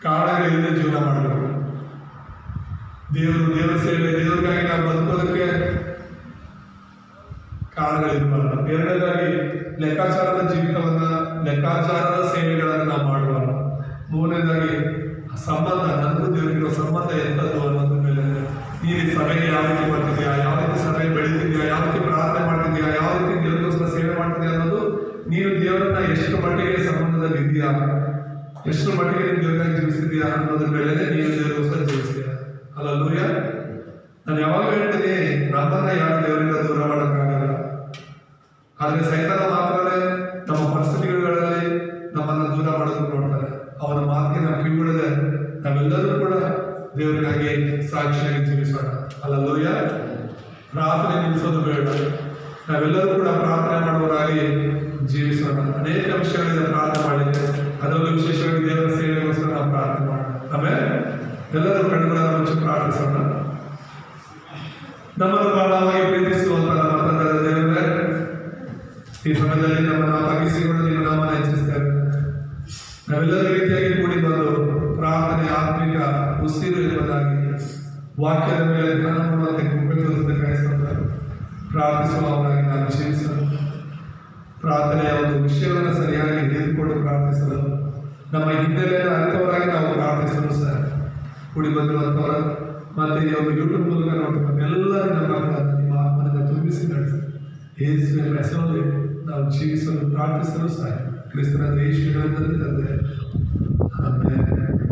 ಕಾರಣಗಳಿಂದ ಜೀವನ ಮಾಡಬೇಕು. ದೇವರ ಸೇವೆ, ದೇವರಿಗಾಗಿ ನಾವು ಬದುಕೋದಕ್ಕೆ ಕಾರಣಗಳಿರಬಾರ್ದು. ಎರಡನೇದಾಗಿ ಲೆಕ್ಕಾಚಾರದ ಜೀವಿತವನ್ನ, ಲೆಕ್ಕಾಚಾರದ ಸೇವೆಗಳನ್ನು ನಾವು ಮಾಡಬಾರ್ದು. ಮೂರನೇದಾಗಿ ಸಂಬಂಧ, ನನಗೂ ದೇವರಿಗಿರೋ ಸಂಬಂಧ ಎಂಥದ್ದು ಅನ್ನೋದ್ರ ಮೇಲೆ, ನೀನು ಸಭೆಗೆ ಯಾವ ರೀತಿ ಬರ್ತಿದ್ಯಾ, ಯಾವ ರೀತಿ ಸಭೆ ಬೆಳೀತಿದ್ಯಾ, ಯಾವ ರೀತಿ ಪ್ರಾರ್ಥನೆ ಮಾಡ್ತಿದ್ಯಾ, ಯಾವ ರೀತಿ ದೇವರಿಗೋಸ್ಕರ ಸೇವೆ ಮಾಡ್ತಿದ್ಯಾ ಅನ್ನೋದು, ನೀನು ದೇವರನ್ನ ಎಷ್ಟು ಮಟ್ಟಿಗೆ ಸಂಬಂಧದಲ್ಲಿ ಇದೆಯಾ, ಎಷ್ಟು ಮಟ್ಟಿಗೆ ನೀನು ದೇವರಾಗಿ ಜೀವಿಸಿದ್ಯಾ ಅನ್ನೋದ್ರ ಮೇಲೆ ನೀನು ದೇವರಿಗೋಸ್ಕರ ಜೀವಿಸ್ತೀಯಾ. ಅಲ್ಲೂಯ. ನಾನು ಯಾವಾಗ ಹೇಳ್ತೀನಿ, ನಮ್ಮನ್ನ ಯಾರು ದೇವರಿಂದ ದೂರ ಮಾಡೋಕ್ಕಾಗಲ್ಲ. ಆದರೆ ಸೈತಾನ ಮಾತ್ರನೇ ನಮ್ಮ ಪರಿಸ್ಥಿತಿಗಳಲ್ಲಿ ನಮ್ಮನ್ನ ದೂರ ಮಾಡೋದಕ್ಕೆ ನೋಡ್ತಾನೆ. ಅವನ ಮಾತಿಗೆ ನಾವು ಕಿವಿಗೊಡದೆ ನಾವೆಲ್ಲರೂ ಕೂಡ ದೇವರಿಗಾಗಿ ಸಾಕ್ಷಿಯಾಗಿ ಜೀವಿಸೋಣ. ಅಲ್ಲೂಯ. ಪ್ರಾರ್ಥನೆ ನಿಲ್ಲಿಸೋದು ಬೇಡ. ನಾವೆಲ್ಲರೂ ಕೂಡ ಪ್ರಾರ್ಥನೆ ಮಾಡುವವರಾಗಿ ಜೀವಿಸೋಣ. ಅನೇಕ ವಿಷಯಗಳಿಂದ ಪ್ರಾರ್ಥನೆ ಮಾಡಿದ್ದೆ, ಅದರಲ್ಲೂ ವಿಶೇಷವಾಗಿ ದೇವರ ಸೇವೆಗೋಸ್ಕರ ನಾವು ಪ್ರಾರ್ಥನೆ ಮಾಡೋಣ. ಆಮೇಲೆ ಎಲ್ಲರೂ ಕಣ್ಣುಗಳನ್ನು ಮುಚ್ಚಿ ಪ್ರಾರ್ಥಿಸೋಣ. ನಮ್ಮನ್ನು ಬಹಳವಾಗಿ ಪ್ರೀತಿಸುವಂತ ನಮ್ಮ ತಂದೆಯಾದ ದೇವರೇ, ಈ ಸಮಯದಲ್ಲಿ ನಮ್ಮನ್ನು ತಗ್ಗಿಸಿಕೊಂಡು ನಿಮ್ಮ ನಾಮವನ್ನು ಹೆಚ್ಚಿಸ್ತೇವೆ. ನಾವೆಲ್ಲರೂ ರೀತಿಯಾಗಿ ಕೂಡಿ ಬಂದು ಪ್ರಾರ್ಥನೆ ಆತ್ಮಿಕ ಉಸಿರು ಎಂಬುದಾಗಿ ವಾಕ್ಯದ ಮೇಲೆ ಧ್ಯಾನ ಮಾಡುವಂತೆ ಕೃಪೆ ತೋರಿಸಬೇಕಾಗಿ ಪ್ರಾರ್ಥಿಸುವವರಾಗಿ ನಾನು ಜೀವಿಸಲು, ಪ್ರಾರ್ಥನೆಯ ಒಂದು ವಿಷಯಗಳನ್ನು ಸರಿಯಾಗಿ ಹಿಡಿದುಕೊಂಡು ಪ್ರಾರ್ಥಿಸಲು, ನಮ್ಮ ಹಿನ್ನೆಲೆಯನ್ನು ಅರಿತವರಾಗಿ ನಾವು ಪ್ರಾರ್ಥಿಸಲು ಸರ್ ಕೂಡಿ ಬಂದಿರುವಂಥವರ ಮತ್ತು ಈ ಒಂದು ಯೂಟ್ಯೂಬ್ ಮೂಲಕ ನೋಡುವಂಥ ಎಲ್ಲರೂ ನಮ್ಮ ಮಕ್ಕಳನ್ನು ನಿಮ್ಮ ಆತ್ಮನಿಂದ ತುಂಬಿಸಿ ನಡೆಸಿ ಯೇಸುವಿನ ಹೆಸರಲ್ಲಿ ನಾವು ಜೀವಿಸಲು ಪ್ರಾರ್ಥಿಸಲು ಸಹ ಕ್ರಿಸ್ತನ ಯೇಸುವಿನ ತಂದೆ ಆಮೇಲೆ